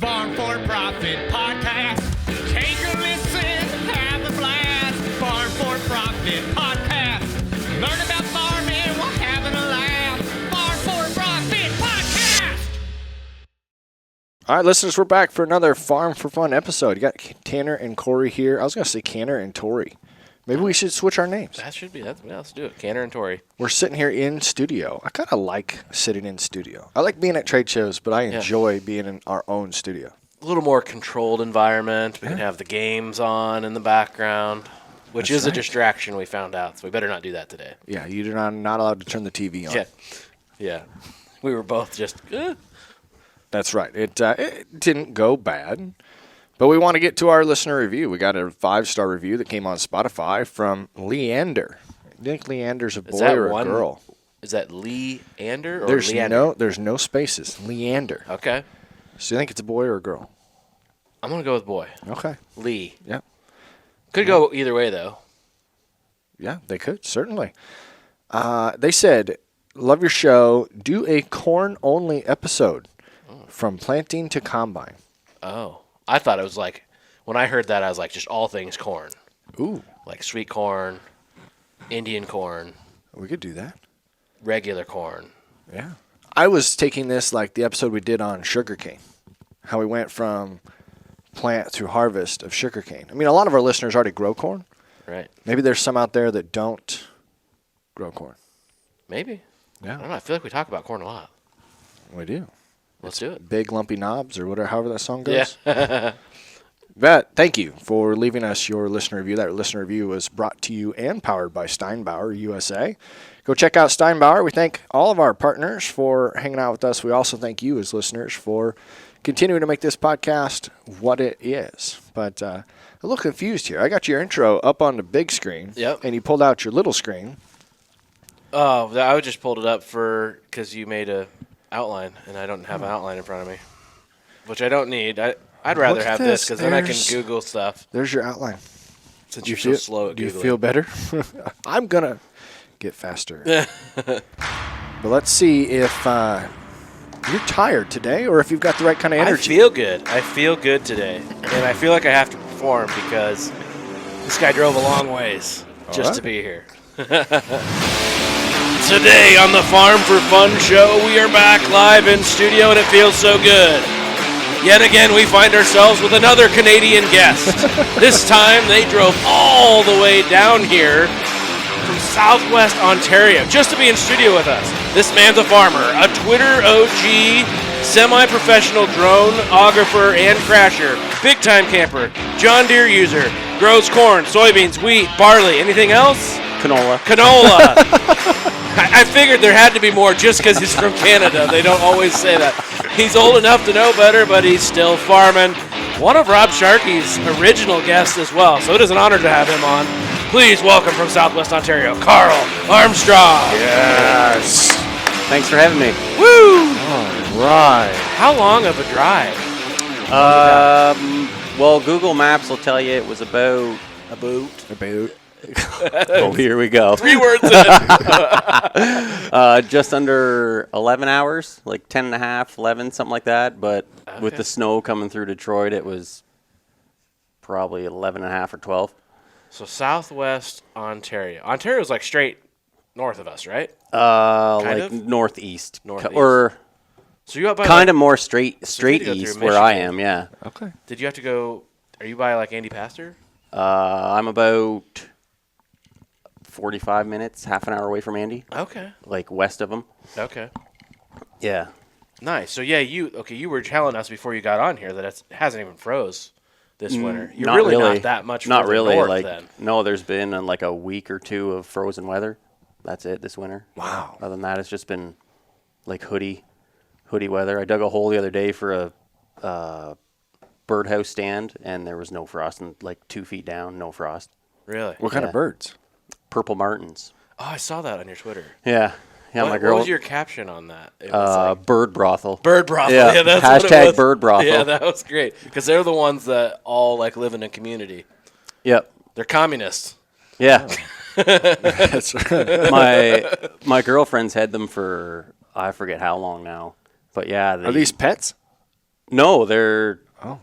Farm4Profit podcast. Take a listen, have a blast. Farm4Profit podcast. Learn about farming while having a laugh. Farm4Profit podcast. All right, listeners, we're back for another Farm for Fun episode. You got Tanner and Corey here. I was going to say Canner and Tori. Maybe we should switch our names. That should be. Yeah, let's do it. Canner and Tori. We're sitting here in studio. I kind of like sitting in studio. I like being at trade shows, but I enjoy being in our own studio. A little more controlled environment. We can have the games on in the background, which is a distraction we found out, so we better not do that today. Yeah, you're not allowed to turn the TV on. Yeah. We were both just, That's right. It didn't go bad, but we want to get to our listener review. We got a 5-star review that came on Spotify from Leander. You think Leander's a boy or a girl? Is that Leander or Leander? There's no spaces. Leander. Okay. So you think it's a boy or a girl? I'm going to go with boy. Okay. Lee. Yeah. Could go either way, though. Yeah, they could, certainly. They said, love your show. Do a corn-only episode from planting to combine. Oh. I thought it was like, when I heard that, I was like, just all things corn. Ooh. Like sweet corn, Indian corn. We could do that. Regular corn. Yeah. I was taking this like the episode we did on sugarcane, how we went from plant through harvest of sugarcane. I mean, a lot of our listeners already grow corn. Right. Maybe there's some out there that don't grow corn. Maybe. Yeah. I don't know. I feel like we talk about corn a lot. We do. Let's do it. Big lumpy knobs or whatever, however that song goes. Yeah. But thank you for leaving us your listener review. That listener review was brought to you and powered by Steinbauer USA. Go check out Steinbauer. We thank all of our partners for hanging out with us. We also thank you as listeners for continuing to make this podcast what it is. But I'm a little confused here. I got your intro up on the big screen. Yep. And you pulled out your little screen. Oh, I just pulled it up because you made a outline, and I don't have an outline in front of me, which I don't need. I'd rather have this because then I can Google stuff. There's your outline. Since you're so slow at Googling. Do you feel better? I'm going to get faster. But let's see if you're tired today or if you've got the right kind of energy. I feel good. I feel good today. And I feel like I have to perform because this guy drove a long ways just to be here. Today on the Farm for Fun show, we are back live in studio and it feels so good. Yet again, we find ourselves with another Canadian guest. This time, they drove all the way down here from Southwest Ontario just to be in studio with us. This man's a farmer, a Twitter OG, semi-professional droneographer and crasher, big-time camper, John Deere user, grows corn, soybeans, wheat, barley. Anything else? Canola. I figured there had to be more just because he's from Canada. They don't always say that. He's old enough to know better, but he's still farming. One of Rob Sharkey's original guests as well, so it is an honor to have him on. Please welcome from Southwest Ontario, Karl Armstrong. Yes. Thanks for having me. Woo! All right. How long of a drive? Well, Google Maps will tell you it was about. Oh, here we go. 3 words in. Just under 11 hours, like 10 and a half, 11, something like that. But with the snow coming through Detroit, it was probably 11 and a half or 12. So Southwest Ontario. Ontario's like straight north of us, right? Northeast. Northeast. Or so you up by kind of more straight you go east through where I Michigan. am, yeah. Okay. Did you have to go? Are you by like Andy Pastor? I'm about 45 minutes, half an hour away from Andy, Okay. like west of him. Okay. Yeah. Nice. So yeah, you were telling us before you got on here that it hasn't even froze this winter. You're not really really not that much Not further really. north Like then. no, there's been like a week or two of frozen weather. That's it this winter. Wow. Other than that, it's just been like hoodie weather. I dug a hole the other day for a birdhouse stand, and there was no frost, and like 2 feet down, no frost. Really? What kind of Yeah. birds? Purple martins. Oh, I saw that on your Twitter. Yeah. Yeah, What was your caption on that? It was like, bird brothel. bird brothel. Yeah, Yeah, that's hashtag what it was. bird brothel. Yeah, that was great because they're the ones that all like live in a community. Yep. They're communists. Yeah. That's My girlfriend's had them for I forget how long now. But yeah, Are these pets? No, they're Oh.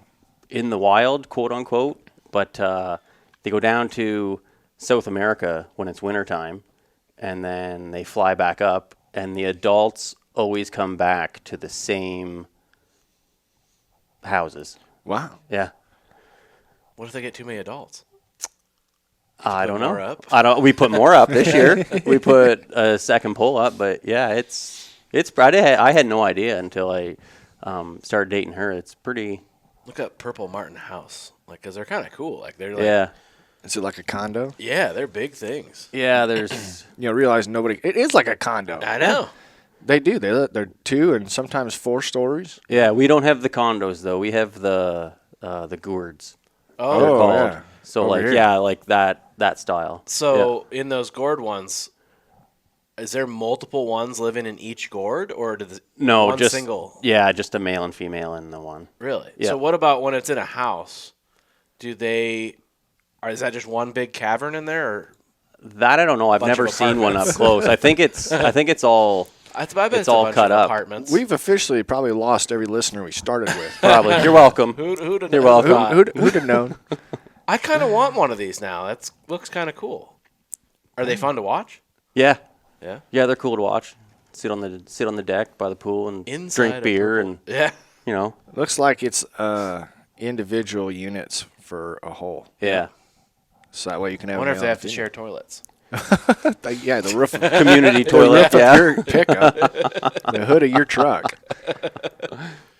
in the wild, quote unquote, but they go down to South America when it's wintertime, and then they fly back up, and the adults always come back to the same houses. Wow. Yeah. What if they get too many adults? I don't know. more up? We put more up this year. We put a second pole up, but yeah, it's. I had no idea until I started dating her. It's pretty. Look up Purple Martin House, like, because they're kind of cool. Like, they're like, Yeah. Is it like a condo? yeah, they're big things. Yeah. There's. Realize nobody. It is like a condo. I know. They do. They're 2 and sometimes 4 stories. Yeah, we don't have the condos though. We have the gourds. Oh, They're called. yeah. So Over like here. yeah, like that style. so in those gourd ones, is there multiple ones living in each gourd, or No, one just single? Yeah, just a male and female in the one. Really? Yeah. So what about when it's in a house? Is that just one big cavern in there? Or? That I don't know. I've Bunch never of seen one up apartments. close. I think it's all I bet It's a all bunch cut of up. apartments. We've officially probably lost every listener we started with. probably. You're welcome. Who'd have You're known welcome. that? Who'd have known? I kind of want one of these now. That looks kind of cool. Are they fun to watch? Yeah. Yeah. Yeah, they're cool to watch. Sit on the deck by the pool and Inside drink a beer purple- and Yeah. you know. Looks like it's individual units for a hole. Yeah. So that way you can I have. wonder a if male they have and to female. share toilets. Yeah, the roof. Community The toilet. roof of Yeah. your pickup. The hood of your truck.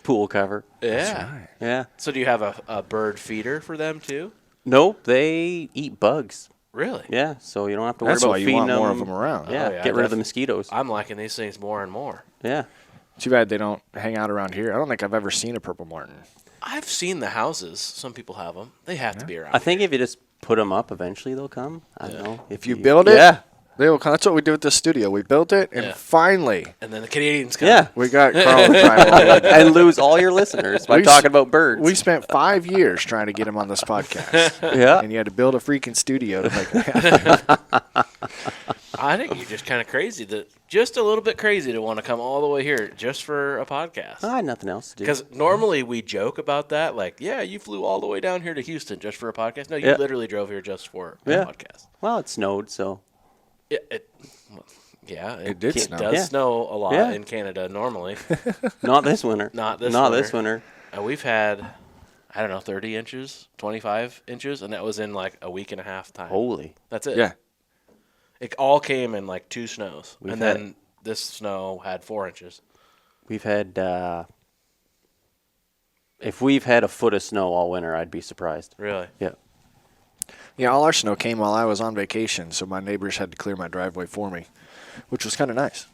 Pool cover. Yeah. Yeah. So do you have a bird feeder for them too? Nope, they eat bugs. Really? Yeah, so you don't have to worry That's about why you feeding want them. more of them around. Yeah, Oh, yeah, get rid of the def- mosquitoes. I'm liking these things more and more. Yeah. Too bad they don't hang out around here. I don't think I've ever seen a purple martin. I've seen the houses. Some people have them. They have to be around. I think if you just put them up, eventually they'll come. I don't know. If you build it, Yeah. they will come. That's what we did with the studio. We built it, and Yeah. finally And then the Canadians come. Yeah. we got Karl to drive all the way. And lose all your listeners by We s- talking about birds. We spent 5 years trying to get him on this podcast, yeah. and you had to build a freaking studio to make it happen. I think you're just kind of crazy. Just a little bit crazy to want to come all the way here just for a podcast. I had nothing else to do. Because normally we joke about that, like, yeah, you flew all the way down here to Houston just for a podcast. No, you Yeah. literally drove here just for a Yeah. podcast. Well, it snowed, so It did it snow. does Yeah. snow a lot Yeah. in Canada normally. not this winter. Not this Not winter. this winter. We've had, I don't know, 30 inches, 25 inches, and that was in like a week and a half time. Holy. That's it. Yeah, It all came in like 2 snows. We've and had- then this snow had 4 inches. We've had if we've had a foot of snow all winter, I'd be surprised. Really? Yeah. yeah. All our snow came while I was on vacation, so my neighbors had to clear my driveway for me, which was kind of nice.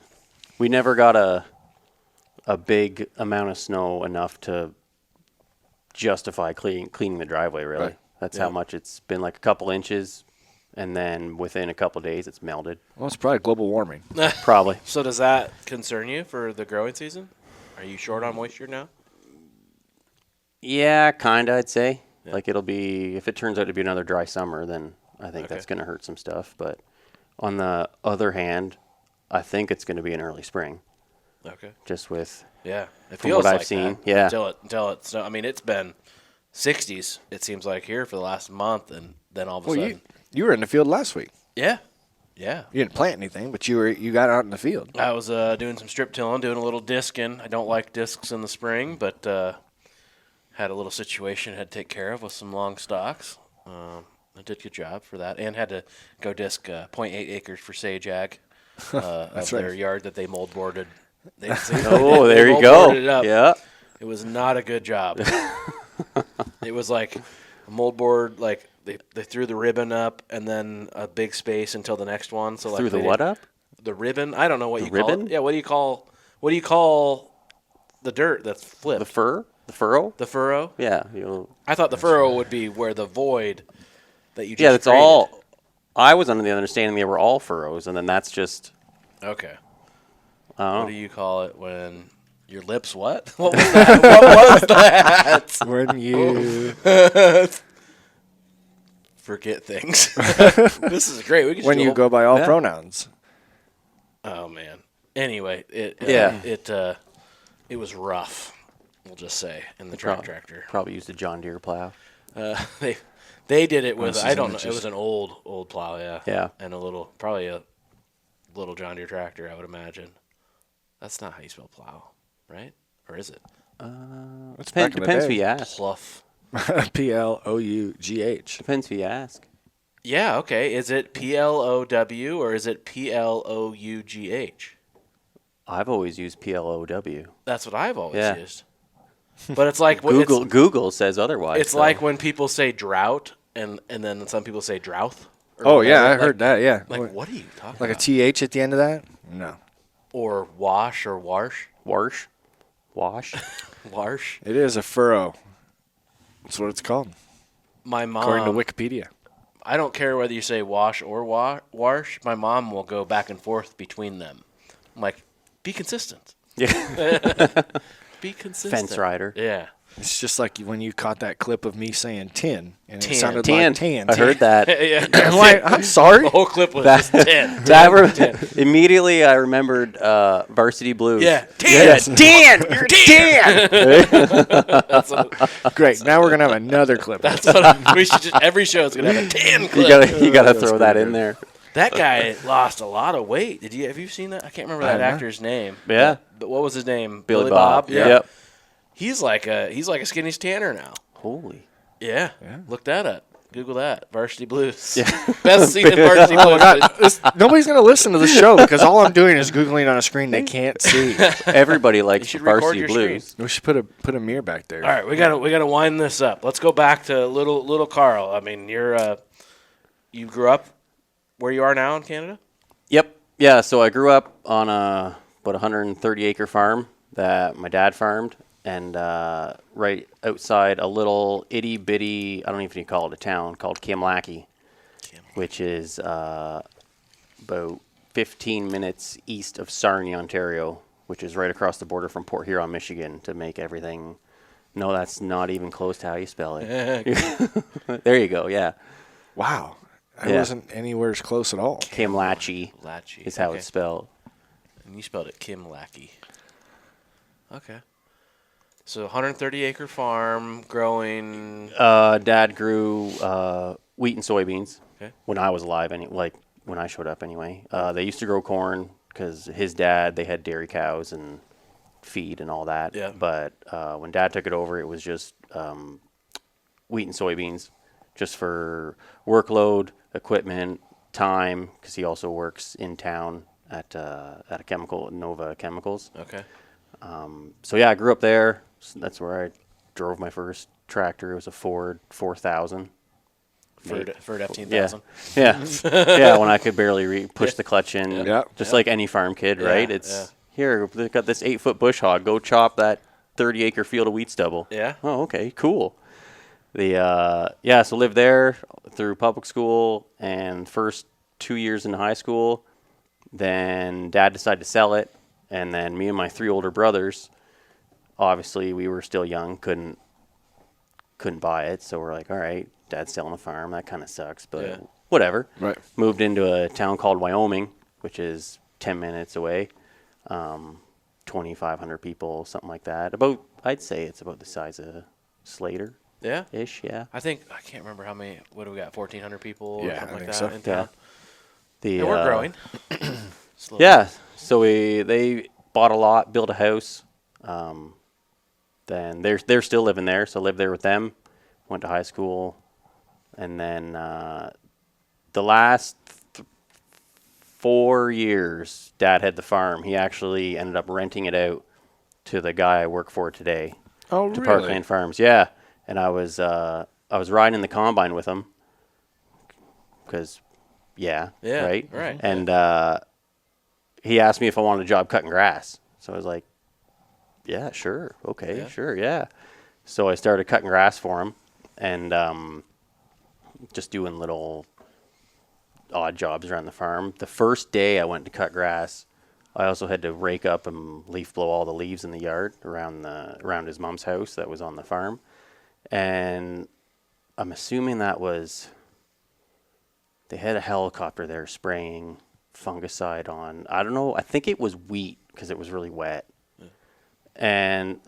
We never got a big amount of snow enough to justify cleaning the driveway, really. Right. That's Yeah. how much it's been, like a couple inches, and then within a couple days it's melted. Well, it's probably global warming. Probably. So does that concern you for the growing season? Are you short on moisture now? Yeah, kind of, I'd say. Yeah. Like it'll be, if it turns out to be another dry summer, then I think Okay. that's going to hurt some stuff. But on the other hand, I think it's going to be an early spring, Okay. just with, Yeah. It From feels what I've like seen, that yeah. Until it snow. I mean, it's been 60s, it seems like, here for the last month, and then all of a Well, sudden. you were in the field last week. Yeah. Yeah. You didn't plant anything, but you got out in the field. I was doing some strip tilling, doing a little discing. I don't like discs in the spring, but had a little situation I had to take care of with some long stalks. I did a good job for that, and had to go disc 0.8 acres for Sage Ag of right. their yard that they mold boarded. oh, there you go. It up. Yeah. It was not a good job. It was like a mold board, like they threw the ribbon up and then a big space until the next one. So like Through the they what didn't- up? The ribbon. I don't know what The you call ribbon? it. Yeah, what do you call the dirt that's flipped? The furrow? The furrow. Yeah. I thought the furrow would be where the void that you just Yeah, that's created. all. I was under the understanding they were all furrows, and then that's just, Okay. I don't What know. do you call it when your lips what? What was that? What was that? When you Forget things. This is great. We can when do a you whole- go by all Yeah. pronouns. Oh man. Anyway, it Yeah. it was rough. We'll just say in the track tractor. Probably used a John Deere plow. They did it with This I is don't know. images. It was an old plow, yeah. Yeah. And probably a little John Deere tractor, I would imagine. That's not how you spell plow, right? Or is it? That's back in the Depends who day. you ask. Pluff. P-L-O-U-G-H. Depends who you ask. Yeah, okay. Is it P-L-O-W or is it P-L-O-U-G-H? I've always used PLOW. That's what I've always Yeah. used. But it's like Google says otherwise. It's like when people say drought and then some people say drouth. or Oh, yeah, whatever. I Like- heard that, yeah. Like, what are you talking Like a about? TH at the end of that? No. Or wash or warsh. Wash. Warsh. It is a furrow. That's what it's called, My mom. according to Wikipedia. I don't care whether you say wash or warsh. My mom will go back and forth between them. I'm like, be consistent. Yeah. Be consistent. Fence rider. Yeah. It's just like when you caught that clip of me saying tin, and Tan. it sounded Tan. like tan. I heard that. yeah. I'm like, I'm sorry. The whole clip was just 10. Immediately, I remembered Varsity Blues. Yeah. 10. Yeah, Dan, you're Dan. Great. Now we're gonna have another clip. That's what we should just, every show is going to have a 10 clip. You gotta That's throw that pretty in good. there. That guy lost a lot of weight. Have you seen that? I can't remember that haven't. actor's name. Yeah. But what was his name? Billy Bob. Yeah. Yep. He's like a skinny tanner now. Holy. Yeah. Look that up. Google that. Varsity Blues. Yeah. Best scene in Varsity Blues. Nobody's gonna listen to the show because all I'm doing is googling on a screen they can't see. Everybody likes should record Varsity your Blues. We should put a mirror back there. All right, we gotta wind this up. Let's go back to little Karl. I mean, you grew up where you are now in Canada. Yep. Yeah. So I grew up on about 130 acre farm that my dad farmed, and right outside a little itty bitty, I don't even know if you call it a town, called Kimlaki, which is about 15 minutes east of Sarnia, Ontario, which is right across the border from Port Huron, Michigan. To make everything, no, that's not even close to how you spell it. There you go. Yeah. Wow. I Yeah. wasn't anywhere as close at all. Kimlachi Latchy is how okay. it's spelled. And you spelled it Kim Lackey. Okay. So 130 acre farm growing. Dad grew wheat and soybeans Okay. when I was alive, like when I showed up anyway. They used to grow corn because his dad, they had dairy cows and feed and all that. Yeah. But when Dad took it over, it was just wheat and soybeans, just for workload, equipment, time, because he also works in town at a chemical, Nova Chemicals. Okay. So yeah, I grew up there. So that's where I drove my first tractor. It was a Ford 4000. Ford Yeah, F-15000. yeah, yeah. When I could barely push the clutch in, Yeah. just like any farm kid, right? Yeah, It's yeah. here. They've got this 8-foot bush hog. Go chop that 30 acre field of wheat stubble. Yeah. Oh, okay, cool. So lived there through public school and first 2 years in high school. Then Dad decided to sell it, and then me and my 3 older brothers, obviously we were still young, couldn't buy it. So we're like, all right, Dad's selling a farm. That kind of sucks, but Yeah. whatever. Right. Moved into a town called Wyoming, which is 10 minutes away. 2,500 people, something like that. I'd say it's about the size of Slater. Yeah. Ish, yeah. I can't remember how many. What do we got? 1,400 people or Yeah, something I like think that so. in town. The, And we're growing. Slowly. Yeah. So they bought a lot, built a house. Then they're still living there, so lived there with them. Went to high school, and then the last 4 years, Dad had the farm. He actually ended up renting it out to the guy I work for today. Oh, To really? Parkland Farms, yeah. And I was riding in the combine with him, because, Yeah, right? right. And he asked me if I wanted a job cutting grass. So I was like, yeah, sure, okay, Yeah. sure, yeah. So I started cutting grass for him, and just doing little odd jobs around the farm. The first day I went to cut grass, I also had to rake up and leaf blow all the leaves in the yard around his mom's house that was on the farm. And I'm assuming they had a helicopter there spraying fungicide on, I don't know, I think it was wheat because it was really wet. And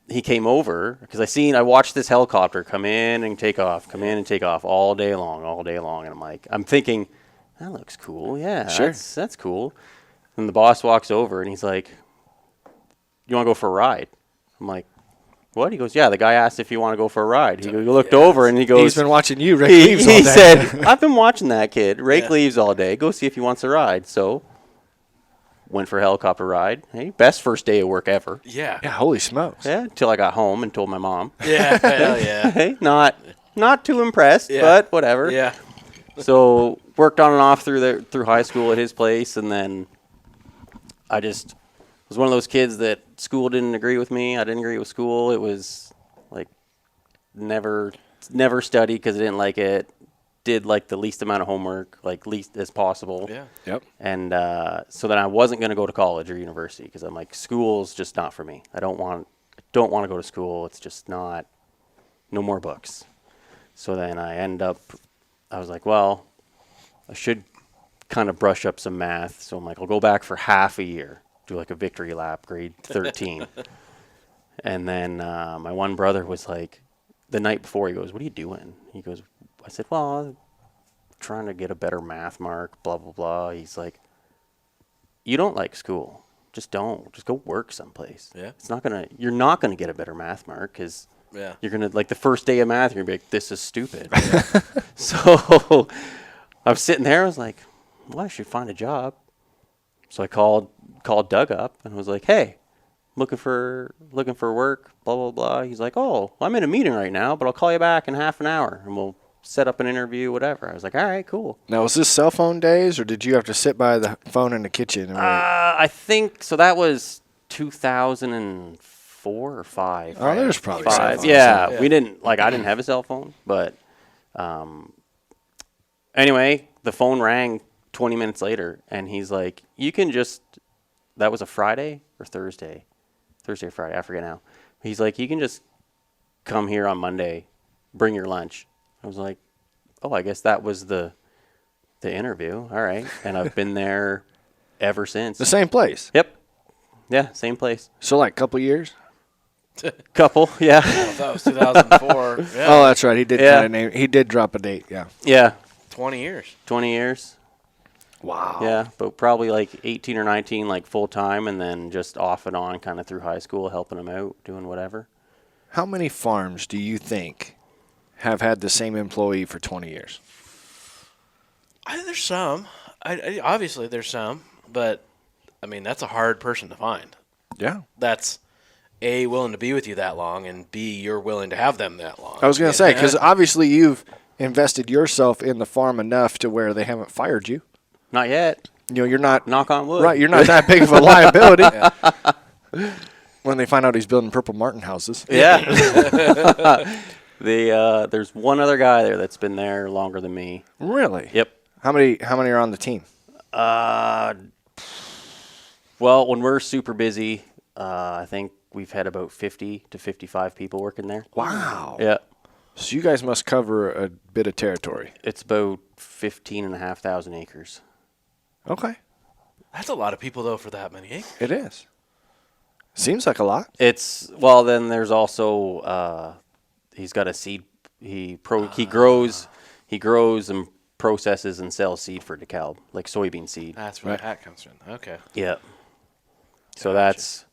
he came over because I watched this helicopter come in and take off all day long. And I'm thinking, that looks cool. Yeah, Sure. that's cool. And the boss walks over and he's like, you want to go for a ride? I'm like, what? He goes, yeah, the guy asked if you want to go for a ride. He looked over and he goes, He's been watching you, Rick Leaves all he day. said, I've been watching that kid. Rake leaves all day. Go see if he wants a ride. So went for a helicopter ride. Hey, best first day of work ever. Yeah. Yeah, holy smokes. Yeah, until I got home and told my mom. Yeah. Hell yeah. Hey, not too impressed, Yeah. but whatever. Yeah. So worked on and off through high school at his place, and then I just was one of those kids that school didn't agree with me. I didn't agree with school. It was like never studied because I didn't like it. Did like the least amount of homework, like least as possible. Yeah. Yep. And so then I wasn't going to go to college or university because I'm like, school's just not for me. I don't want to go to school. It's just not, no more books. So then I was like, well, I should kind of brush up some math. So I'm like, I'll go back for half a year, do like a victory lap, grade 13. And then my one brother was like, the night before, he goes, what are you doing? He goes, I said, well, I'm trying to get a better math mark, blah, blah, blah. He's like, you don't like school. Just don't. Just go work someplace. Yeah. You're not going to get a better math mark because Yeah. you're going to, like the first day of math, you're going to be like, this is stupid. So I was sitting there. I was like, well, I should find a job. So I called Doug up and was like, hey, looking for work, blah, blah, blah. He's like, oh, I'm in a meeting right now, but I'll call you back in half an hour and we'll set up an interview, whatever. I was like, all right, cool. Now, was this cell phone days, or did you have to sit by the phone in the kitchen? And wait? I think, so that was 2004 or 5. Oh, there's probably cell 5. phones. Yeah, Yeah. we didn't, like, I didn't have a cell phone, but anyway, the phone rang 20 minutes later, and he's like, you can just, that was a Friday or Thursday or Friday, I forget now. He's like, you can just come here on Monday, bring your lunch. I was like, oh, I guess that was the interview. All right. And I've been there ever since. The same place. Yep. Yeah, same place. So, like, couple years? Couple, yeah. That was 2004. Yeah. Oh, that's right. He did Yeah. kind of name. He did drop a date. Yeah. Yeah, 20 years. 20 years. Wow. Yeah, but probably like 18 or 19, like full time, and then just off and on kind of through high school, helping them out, doing whatever. How many farms do you think have had the same employee for 20 years? There's some. Obviously, there's some, but I mean, that's a hard person to find. Yeah. That's A, willing to be with you that long, and B, you're willing to have them that long. I was going to say, because obviously you've invested yourself in the farm enough to where they haven't fired you. Not yet. You know, you're not. Knock on wood. Right, you're not that big of a liability. When they find out he's building Purple Martin houses. Yeah. There's one other guy there that's been there longer than me. Really? Yep. How many are on the team? Well, when we're super busy, I think we've had about 50 to 55 people working there. Wow. Yeah. So you guys must cover a bit of territory. It's about 15,500 acres. Okay. That's a lot of people, though, for that many acres. It is. Seems like a lot. Then there's also, he's got a seed, he grows and processes and sells seed for DeKalb, like soybean seed. That's where that comes from. Okay. Yeah. So that's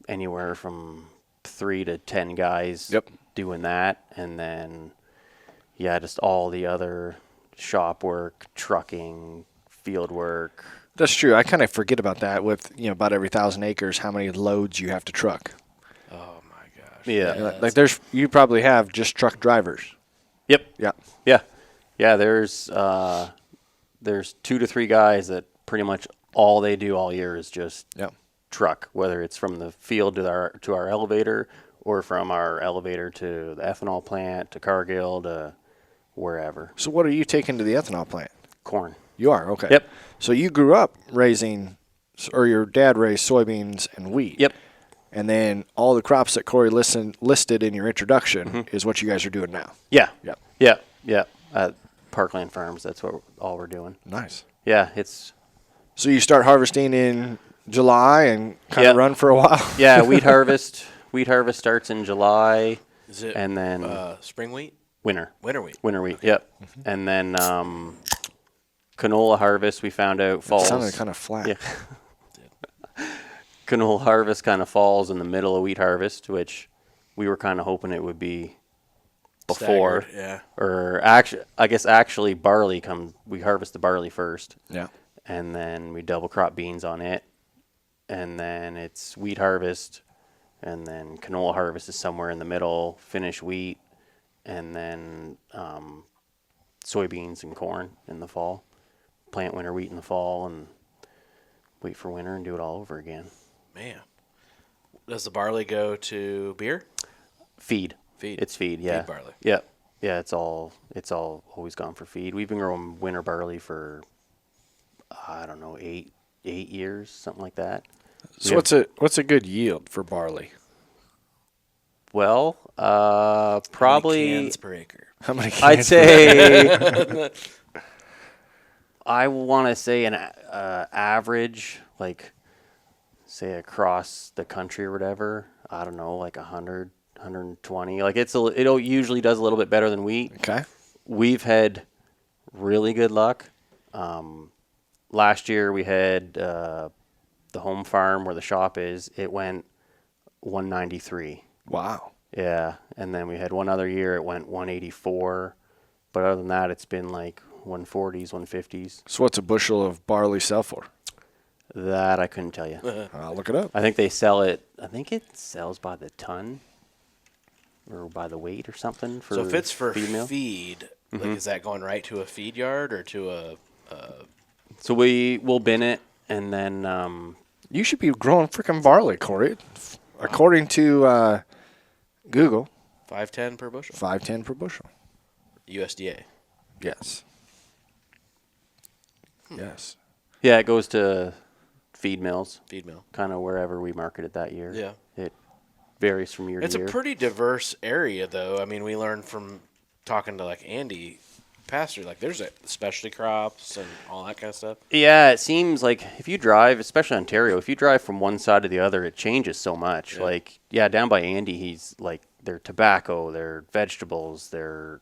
anywhere from 3 to 10 guys doing that. And then, just all the other shop work, trucking, field work. That's true. I kind of forget about that with, about every 1,000 acres, how many loads you have to truck. Oh, my gosh. Yeah. Like you probably have just truck drivers. Yep. Yeah. Yeah. Yeah, there's 2 to 3 guys that pretty much all they do all year is just truck, whether it's from the field to our elevator or from our elevator to the ethanol plant to Cargill to wherever. So what are you taking to the ethanol plant? Corn. You are? Okay. Yep. So you grew up raising, or your dad raised soybeans and wheat. Yep. And then all the crops that Corey listed in your introduction is what you guys are doing now. Yeah. Yep. Yeah. Yeah. At Parkland Farms, that's all we're doing. Nice. Yeah, it's... So you start harvesting in July and kind of run for a while? Yeah, wheat harvest Wheat harvest starts in July. Is it and then spring wheat? winter. Winter wheat. Winter wheat. Yep. And then canola harvest. We found out It falls. sounded kind of flat. Yeah. Canola harvest kind of falls in the middle of wheat harvest, which we were kind of hoping it would be before. Staggered, yeah. Or actually barley comes. We harvest the barley first. Yeah. And then we double crop beans on it. And then it's wheat harvest. And then canola harvest is somewhere in the middle. Finish wheat. And then soybeans and corn in the fall. Plant winter wheat in the fall and wait for winter and do it all over again. Man. Does the barley go to beer? Feed. Feed. It's feed, yeah. Feed barley. Yep. Yeah, it's all always gone for feed. We've been growing winter barley for I don't know, 8 years, something like that. So what's a good yield for barley? Well, probably How many cans per acre? How many cans? I'd say I want to say an average, like say across the country or whatever. I don't know, like 100, 120. Like it usually does a little bit better than wheat. Okay. We've had really good luck. Last year we had the home farm where the shop is. It went 193. Wow. Yeah, and then we had one other year it went 184. But other than that, it's been like 140s, 150s. So what's a bushel of barley sell for? That I couldn't tell you. I'll look it up. I think they sell it. I think it sells by the ton or by the weight or something. For So if it's for feed meal. feed, like, is that going right to a feed yard or to a? So we'll bin it and then You should be growing freaking barley, Corey. According to Google, 510 per bushel. 510 per bushel. USDA. Yes. Yes. yeah, it goes to feed mills, Feed mill. kind of wherever we market it that year. Yeah. It varies from year It's to a year. pretty diverse area, though. I mean, we learned from talking to like Andy Pastor, like there's specialty crops and all that kind of stuff. Yeah, it seems like if you drive, especially Ontario, if you drive from one side to the other, it changes so much. Yeah. Like, yeah, down by Andy, he's like, their tobacco, their vegetables, their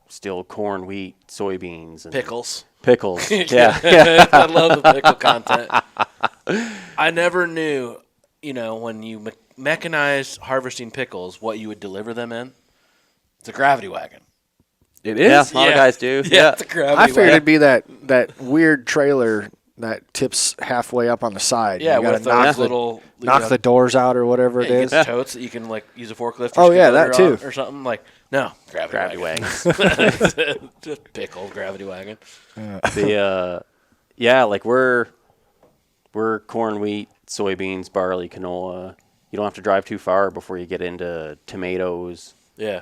still corn, wheat, soybeans, and Pickles. pickles. Yeah. I love the pickle content. I never knew, when you mechanized harvesting pickles, what you would deliver them in. It's a gravity wagon. It Yeah, is? a lot of guys do. Yeah. It's a gravity I figured wagon. it'd be that weird trailer that tips halfway up on the side. Yeah, You gotta with those knock little knock the doors out or whatever it you is. get the totes that you can like use a forklift. Oh, or yeah, skid that loader too. on or something like. No, Gravity wagon. wagons. Just pickle gravity wagon. Like we're corn, wheat, soybeans, barley, canola. You don't have to drive too far before you get into tomatoes, Yeah.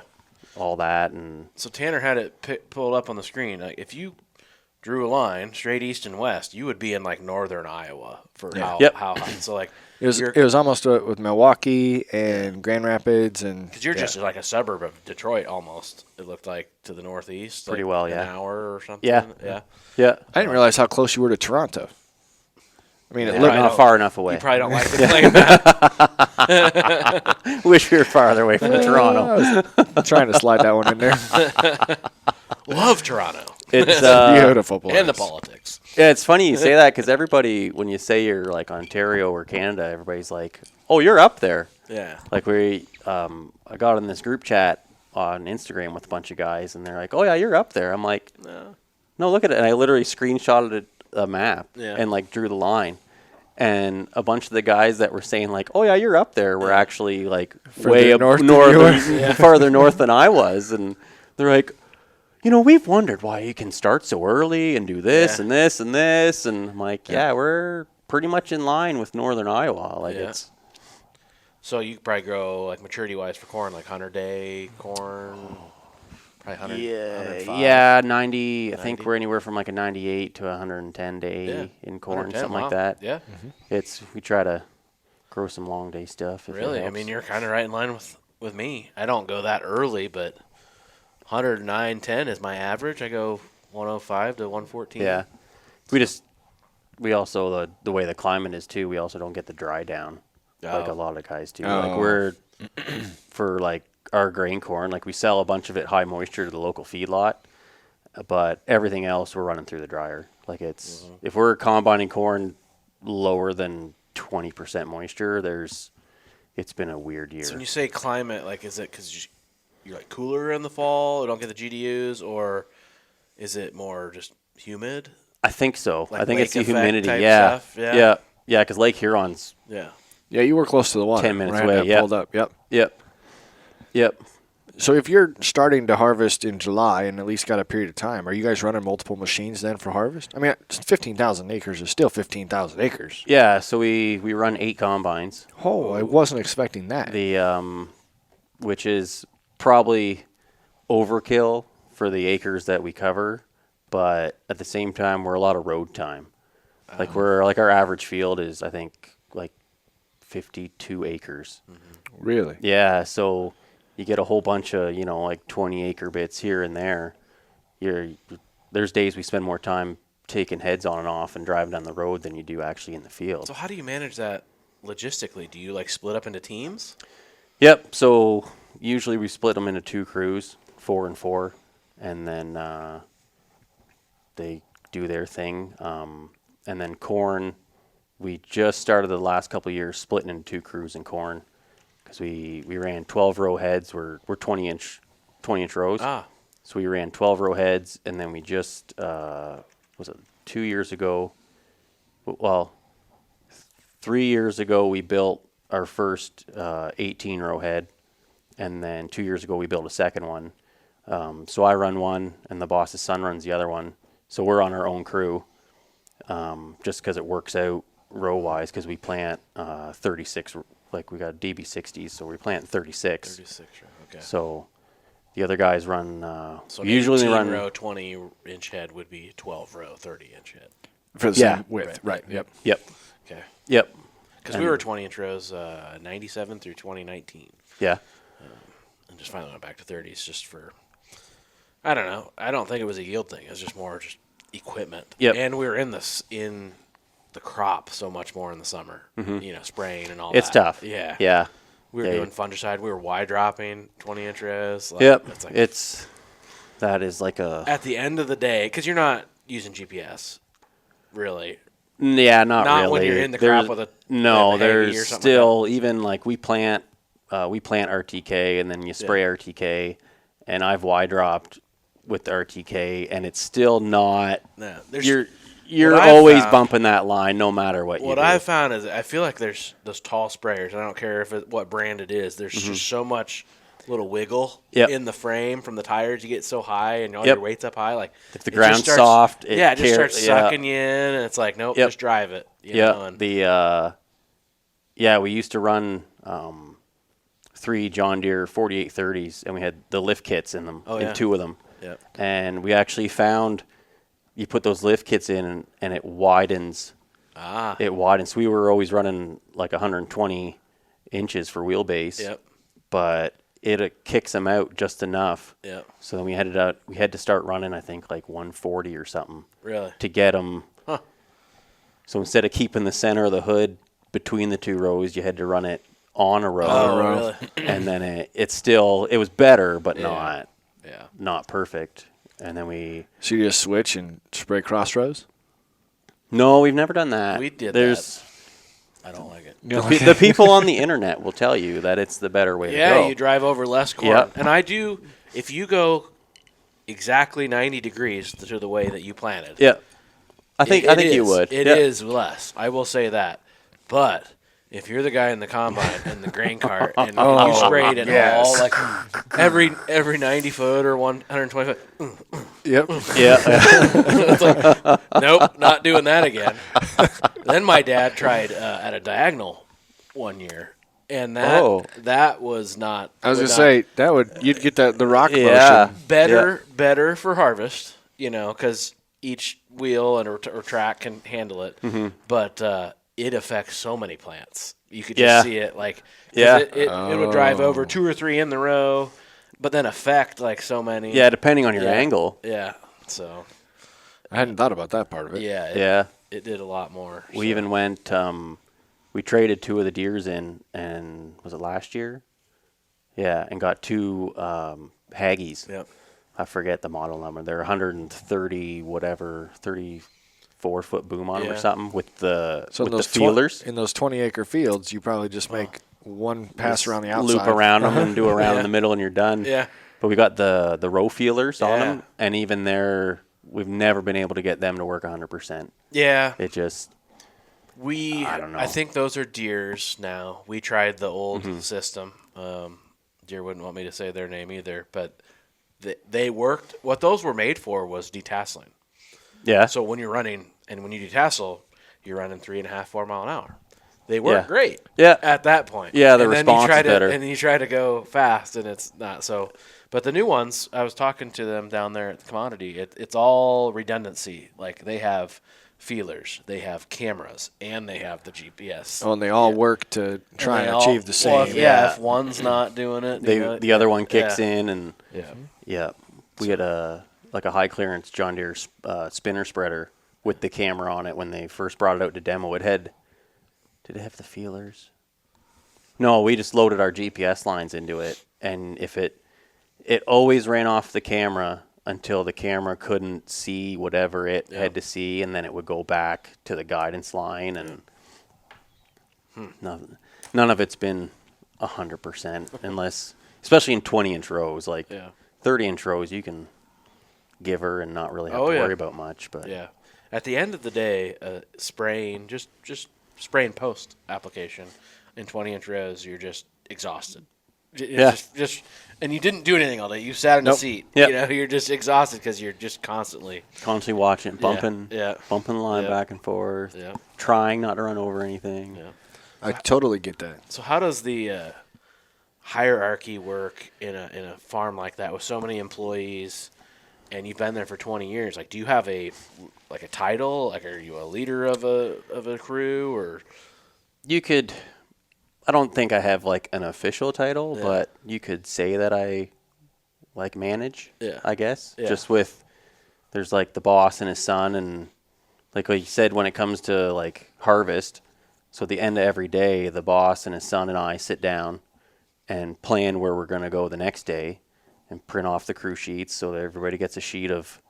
all that, and So Tanner had it pulled up on the screen. Like if you drew a line straight east and west, you would be in like northern Iowa for how hot. So like It was almost with Milwaukee and Grand Rapids and because you're just like a suburb of Detroit almost. It looked like to the northeast. Pretty like well, an yeah. hour or something. Yeah. Yeah. I didn't realize how close you were to Toronto. I mean, it Yeah, looked not far enough away. You probably don't like to play that. Wish we were farther away from Toronto. I was trying to slide that one in there. Love Toronto It's Beautiful place. and the politics. Yeah, it's funny you say that because everybody, when you say you're like Ontario or Canada, everybody's like, "Oh, you're up there." Yeah. Like I got in this group chat on Instagram with a bunch of guys, and they're like, "Oh yeah, you're up there." I'm like, "No, look at it." And I literally screenshotted a map and like drew the line. And a bunch of the guys that were saying like, "Oh yeah, you're up there," were actually like way up north north, than you farther north than I was, and they're like, we've wondered why you can start so early and do this and this and this, and I'm like, yeah, we're pretty much in line with northern Iowa. Like it's So you could probably grow like maturity wise for corn, like 100-day corn, probably 100. 105. 90. I think we're anywhere from like a 98 to 110 day in corn, 110, something like wow. that. Yeah. We try to grow some long day stuff. if it Really? I helps. mean, you're kind of right in line with me. I don't go that early, but 109, 10 is my average. I go 105 to 114. Yeah. We also, the way the climate is too, we also don't get the dry down like a lot of guys do. Like for like our grain corn. Like we sell a bunch of it high moisture to the local feedlot, but everything else we're running through the dryer. Like it's if we're combining corn lower than 20% moisture, it's been a weird year. So when you say climate, like, is it because you're like cooler in the fall, or don't get the GDUs, or is it more just humid? I think so. Like I think it's the lake effect humidity. type Yeah. stuff? Yeah. Yeah. Because Lake Huron's Yeah. Yeah, you were close to the water. 10 minutes right? away, That yep. pulled up. Yep. Yep. So if you're starting to harvest in July and at least got a period of time, are you guys running multiple machines then for harvest? I mean, 15,000 acres is still 15,000 acres. Yeah. So we run 8 combines. Oh, I wasn't expecting that. Which is probably overkill for the acres that we cover, but at the same time, we're a lot of road time. Like our average field is, I think, like 52 acres. Really? Yeah. So you get a whole bunch of, like 20 acre bits here and there. There's days we spend more time taking heads on and off and driving down the road than you do actually in the field. So how do you manage that logistically? Do you like split up into teams? Yep. So usually we split them into 2 crews, 4 and 4, and then they do their thing. And then corn, we just started the last couple of years splitting into 2 crews in corn because we ran 12 row heads. We're 20-inch rows. So we ran 12 row heads, and then we just was it 2 years ago? Well, 3 years ago we built our first 18 row head, and then 2 years ago we built a second one. So I run one, and the boss's son runs the other one. So we're on our own crew, just because it works out row wise. Because we plant 36, like we got DB60s, so we plant 36. 36, okay. So the other guys run. So usually they run row 20-inch head would be 12 row 30-inch head. For the same width, right? Yep. Yep. Okay. Yep. Because we were 20-inch rows 97 through 2019. Yeah. And just finally went back to 30s just for, I don't know. I don't think it was a yield thing. It was just more just equipment. Yep. And we were in the crop so much more in the summer, spraying and all It's that. tough. Yeah. Yeah. We were doing fungicide. We were wide dropping 20-inch rows. Yep. It's like, that is like a. at the end of the day, because you're not using GPS, really. Yeah, not really. Not when you're in the crop with a No, with a Heavy or there's something still like even like we plant RTK and then you spray RTK, and I've wide dropped with the RTK, and it's still not. No, you're what I've always found- bumping that line no matter what you do. What I've found is I feel like there's those tall sprayers. I don't care what brand it is. There's Mm-hmm. just so much little wiggle Yep. in the frame from the tires. You get so high and all Yep. your weight's up high. Like If the it just ground's starts- soft, it just starts yeah. sucking you in, and it's like, nope, Yep. just drive it. We used to run 3 John Deere 4830s, and we had the lift kits in them, Oh, yeah. 2 of them. Yep. And we actually found you put those lift kits in, and it widens. It widens. So we were always running like 120 inches for wheelbase. Yep. But it kicks them out just enough. Yep. So then we had to start running, I think, like 140 or something. Really? To get them. Huh. So instead of keeping the center of the hood between the 2 rows, you had to run it on a row. Oh, really? And then it was better, but Yeah. not perfect. And then So you just switch and spray cross rows? No, we've never done that. We did that. I don't like it. The people on the internet will tell you that it's the better way to go. Yeah, you drive over less corn. Yep. And I do, if you go exactly 90 degrees to the way that you planted. Yeah. I think you would. It is less. I will say that. But if you're the guy in the combine and the grain cart and you sprayed it all like every 90 foot or 120 foot. Yep. Yeah. It's like, nope, not doing that again. Then my dad tried at a diagonal one year, and that was not. I was going to say, you'd get the rock Yeah. motion. Better for harvest, because each wheel or track can handle it. Mm-hmm. But it affects so many plants. You could just see it it would drive over 2 or 3 in the row, but then affect like so many. Yeah, depending on your angle. Yeah. So. I hadn't thought about that part of it. Yeah. It did a lot more. We even went. We traded 2 of the deers in, and was it last year? Yeah, and got 2 Haggies. Yep. I forget the model number. They're 130 whatever, 34-foot boom on them or something with the So with in the those feelers. in those 20-acre fields, you probably just make one pass Just around the outside. loop around them and do a round in the middle, and you're done. Yeah. But we got the row feelers on Yeah. them, and even there, we've never been able to get them to work 100%. Yeah. It just I don't know. I think those are Deere's now. We tried the old system. Deere wouldn't want me to say their name either, but they worked. What those were made for was detasseling. yeah. So when you're running, and when you detassel, you're running 3.5, 4 mile an hour. They work great. Yeah. At that point. Yeah, the And then response you try is to, better. And you try to go fast, and it's not so. But the new ones, I was talking to them down there at the commodity. It's all redundancy. Like they have feelers, they have cameras, and they have the GPS. Oh, and they all work to try and achieve the same. Well, if one's not doing it, The other one kicks in, and Yeah. we had a high clearance John Deere spinner spreader with the camera on it when they first brought it out to demo. Did it have the feelers? No, we just loaded our GPS lines into it, and if it always ran off the camera until the camera couldn't see whatever it had to see, and then it would go back to the guidance line, and none of it's been 100% unless, especially in 20-inch rows, like 30-inch rows, you can give her and not really have to worry about much. But yeah, at the end of the day, spraying just spray and post application in 20-inch rows, you're just exhausted. Just and you didn't do anything all day. You sat in a seat. Yep. You know, you're just exhausted because you're just constantly watching, bumping the line back and forth, trying not to run over anything. Yeah. I totally get that. So how does the hierarchy work in a farm like that with so many employees, and you've been there for 20 years? Like, do you have a title? Like, are you a leader of a crew, or You could. I don't think I have like an official title, but you could say that I like manage. Yeah. I guess Yeah. just with there's like the boss and his son, and like you said, when it comes to like harvest, so at the end of every day, the boss and his son and I sit down and plan where we're going to go the next day, and print off the crew sheets so that everybody gets a sheet of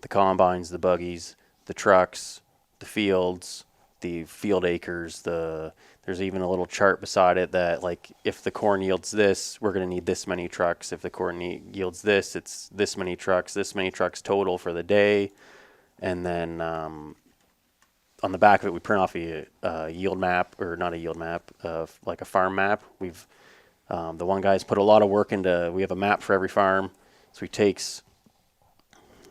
the combines, the buggies, the trucks, the fields, the field acres, there's even a little chart beside it that, like, if the corn yields this, we're going to need this many trucks. If the corn yields this, it's this many trucks total for the day. And then on the back of it, we print off a yield map, or not a yield map, like a farm map. We've the one guy's put a lot of work into, we have a map for every farm. So he takes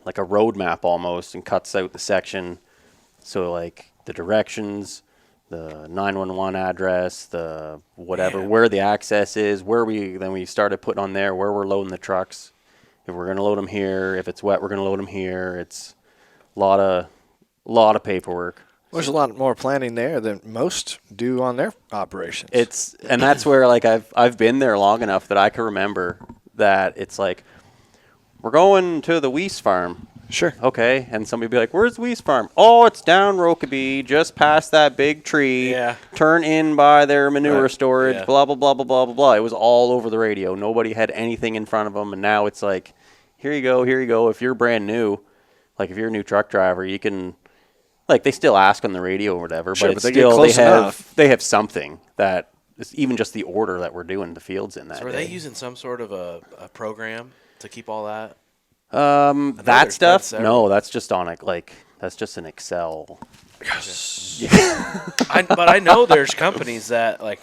like a road map almost and cuts out the section. So like the directions, the 911 address, the whatever, where the access is, then we started putting on there where we're loading the trucks. If we're going to load them here, if it's wet, we're going to load them here. It's a lot of paperwork. There's a lot more planning there than most do on their operations. And that's where, like, I've been there long enough that I can remember that it's like, we're going to the Weiss farm. Sure. Okay, and somebody be like, "Where's Weiss farm?" "Oh, it's down Rokeby, just past that big tree. Yeah. Turn in by their manure storage. Yeah. Blah blah blah blah blah blah blah." It was all over the radio. Nobody had anything in front of them, and now it's like, here you go. If you're brand new, like if you're a new truck driver, you can, like, they still ask on the radio or whatever, Sure, but but it's they get still close enough. they have something that is even just the order that we're doing the fields in that. so are day. they using some sort of a program to keep all that? That there's stuff? several. No, that's just on it. Like, that's just an Excel. But I know there's companies that, like,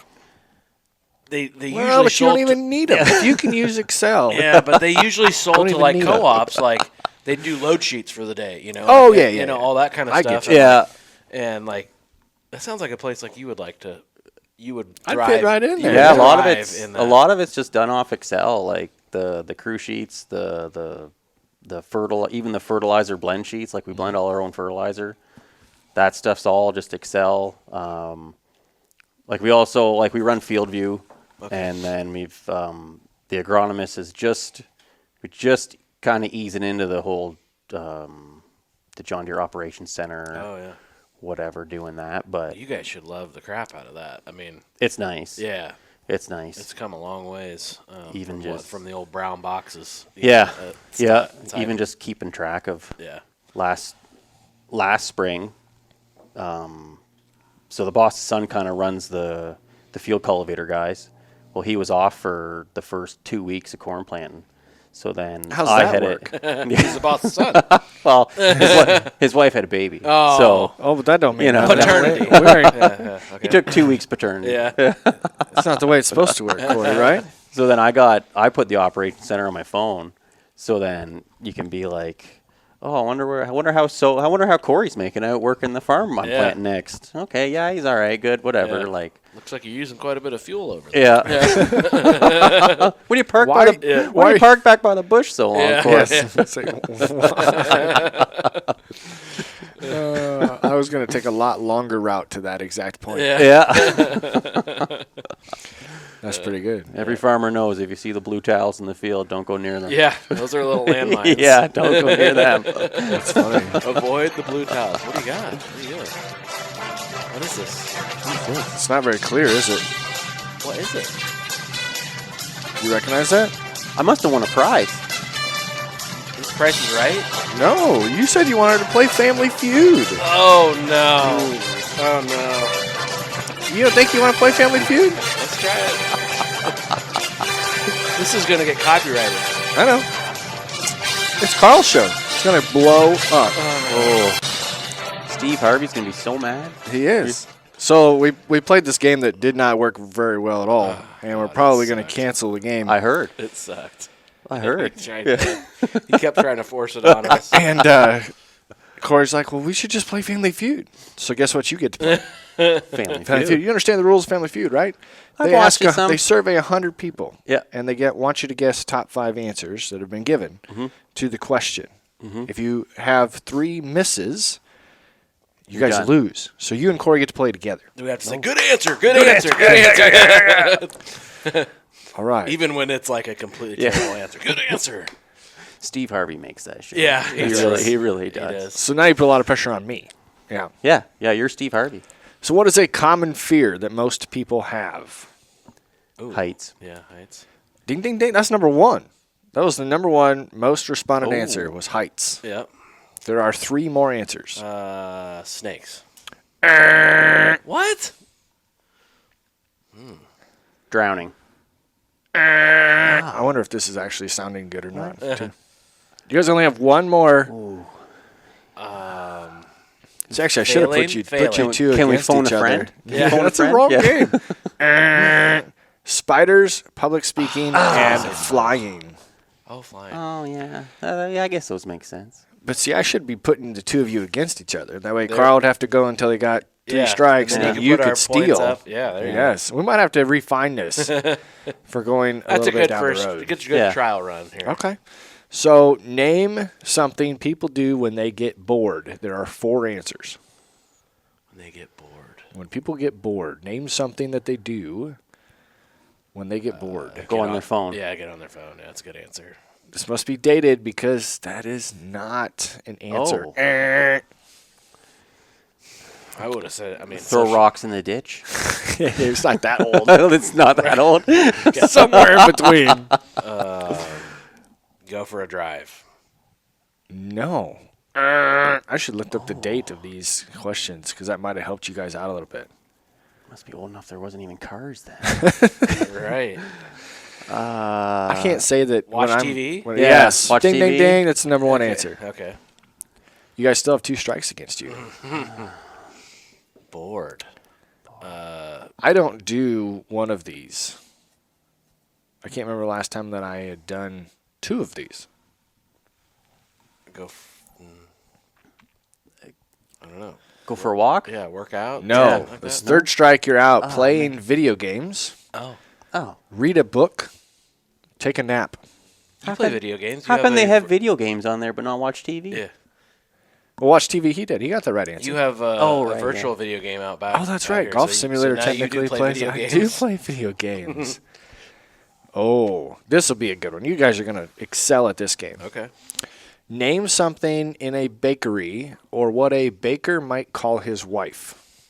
they usually Well, but you sold don't even need them. If you can use Excel. yeah, but they usually sold to even like need 'em. co-ops, like they do load sheets for the day, you know. Oh, and, yeah, you know, yeah. all that kind of I stuff. get you. Yeah. and like that sounds like a place like you would like to. You would I'd thrive. fit right in you there. would Yeah, a thrive in lot that. of it's just done off Excel, like the crew sheets, the even the fertilizer blend sheets. Like, we blend all our own fertilizer. That stuff's all just Excel. Like, we also, like, we run Field View, and then we've the agronomist is just kind of easing into the whole the John Deere Operations Center. Oh yeah, Whatever, doing that, but you guys should love the crap out of that. I mean, it's nice. yeah. It's nice. It's come a long ways. Even from just from the old brown boxes. yeah, yeah. It's Even just keeping track of yeah. last spring. So the boss's son kind of runs the field cultivator guys. Well, he was off for the first 2 weeks of corn planting. So then How's I that had work? He's the boss's son. Well, his wife had a baby. Oh. So Oh, but that don't mean You know, nothing. Paternity. Okay. he took 2 weeks paternity. Yeah. It's not the way it's supposed to work, Corey, right? So then I put the operations center on my phone. So then you can be like, oh, I wonder how Corey's making out working the farm I'm Yeah. planting next. Okay, yeah, he's all right, good, whatever. Yeah. Like, Looks like you're using quite a bit of fuel over there. yeah. When you park Why- when you park back by the bush so long, Yeah. Corey? Yes. It's like, I was going to take a lot longer route to that exact point. Yeah. Yeah. That's pretty good. Every farmer knows if you see the blue towels in the field, don't go near them. Yeah, those are little landmines. Yeah, don't go near them. That's funny. Avoid the blue towels. What do you got? What are you doing? What is this? It's not very clear, is it? What is it? You recognize that? I must have won a prize. This price is right? No, you said you wanted to play Family Feud. Oh, no. Oh, no. You don't think you want to play Family Feud? Let's try it. This is going to get copyrighted. I know. It's Karl's show. It's going to blow up. Oh. Steve Harvey's going to be so mad. He is. So we played this game that did not work very well at all, and we're probably going to cancel the game. I heard. It sucked. I heard. He kept trying to force it on us. And Corey's like, well, we should just play Family Feud. So guess what you get to play? Family Family Feud. Feud. You understand the rules of Family Feud, right? I've watched it some. They survey 100 people. Yeah. And they want you to guess top 5 answers that have been given to the question. If you have 3 misses, you guys done. lose. So you and Corey get to play together. We have to say, good answer, good answer, good answer. All right. Even when it's like a completely terrible answer. Good answer. Steve Harvey makes that shit. Yeah, he really does. So now you put a lot of pressure on me. Yeah. Yeah, you're Steve Harvey. So what is a common fear that most people have? Ooh. Heights. Yeah, heights. Ding, ding, ding. That's number 1. That was the number 1 most responded Oh. answer was heights. Yep. There are 3 more answers. Snakes. What? Drowning. I wonder if this is actually sounding good or not. too. You guys only have 1 more. So actually, I should have put you Failing. two Can we against phone each a other. friend? Yeah. Phone a That's a friend? wrong Yeah. game. Spiders, public speaking, and flying. Oh, flying. Oh, yeah. Yeah, I guess those make sense. But see, I should be putting the 2 of you against each other. That way, Carl would have to go until he got 3 strikes, and then then we you put our could points steal. up. Yeah, there you go. Yes, we might have to refine this for going a That's a little bit good down first, the road. good Yeah. trial run here. Okay. So name something people do when they get bored. There are 4 answers. When they get bored. When people get bored, name something that they do when they get bored. Go on their phone. Yeah, get on their phone. Yeah, that's a good answer. This must be dated because that is not an answer. Oh. I would have said, I mean, Throw rocks in the ditch. It's not that old. It's not that old. Somewhere in between. Go for a drive. No. I should look up the date of these questions because that might have helped you guys out a little bit. Must be old enough there wasn't even cars then. Right. I can't say that. Watch when TV? When, Yeah, yes. watch ding, ding, TV. ding. That's the number 1 Okay, answer. Okay. You guys still have 2 strikes against you. Bored. I don't do one of these. I can't remember the last time that I had done 2 of these. I don't know. Go for a walk? Yeah, work out. No. Yeah, like This that? 3rd strike, you're out playing video games, Oh. Oh. read a book, take a nap. You play video games. How You come they a- have video games on there but not watch TV? Yeah. Well, watch TV. He did. He got the right answer. You have right, a virtual video game out back. Oh, that's out right. here, Golf so Simulator now you do technically play plays. video I games. do play video games. Oh, this will be a good one. You guys are going to excel at this game. Okay. Name something in a bakery or what a baker might call his wife.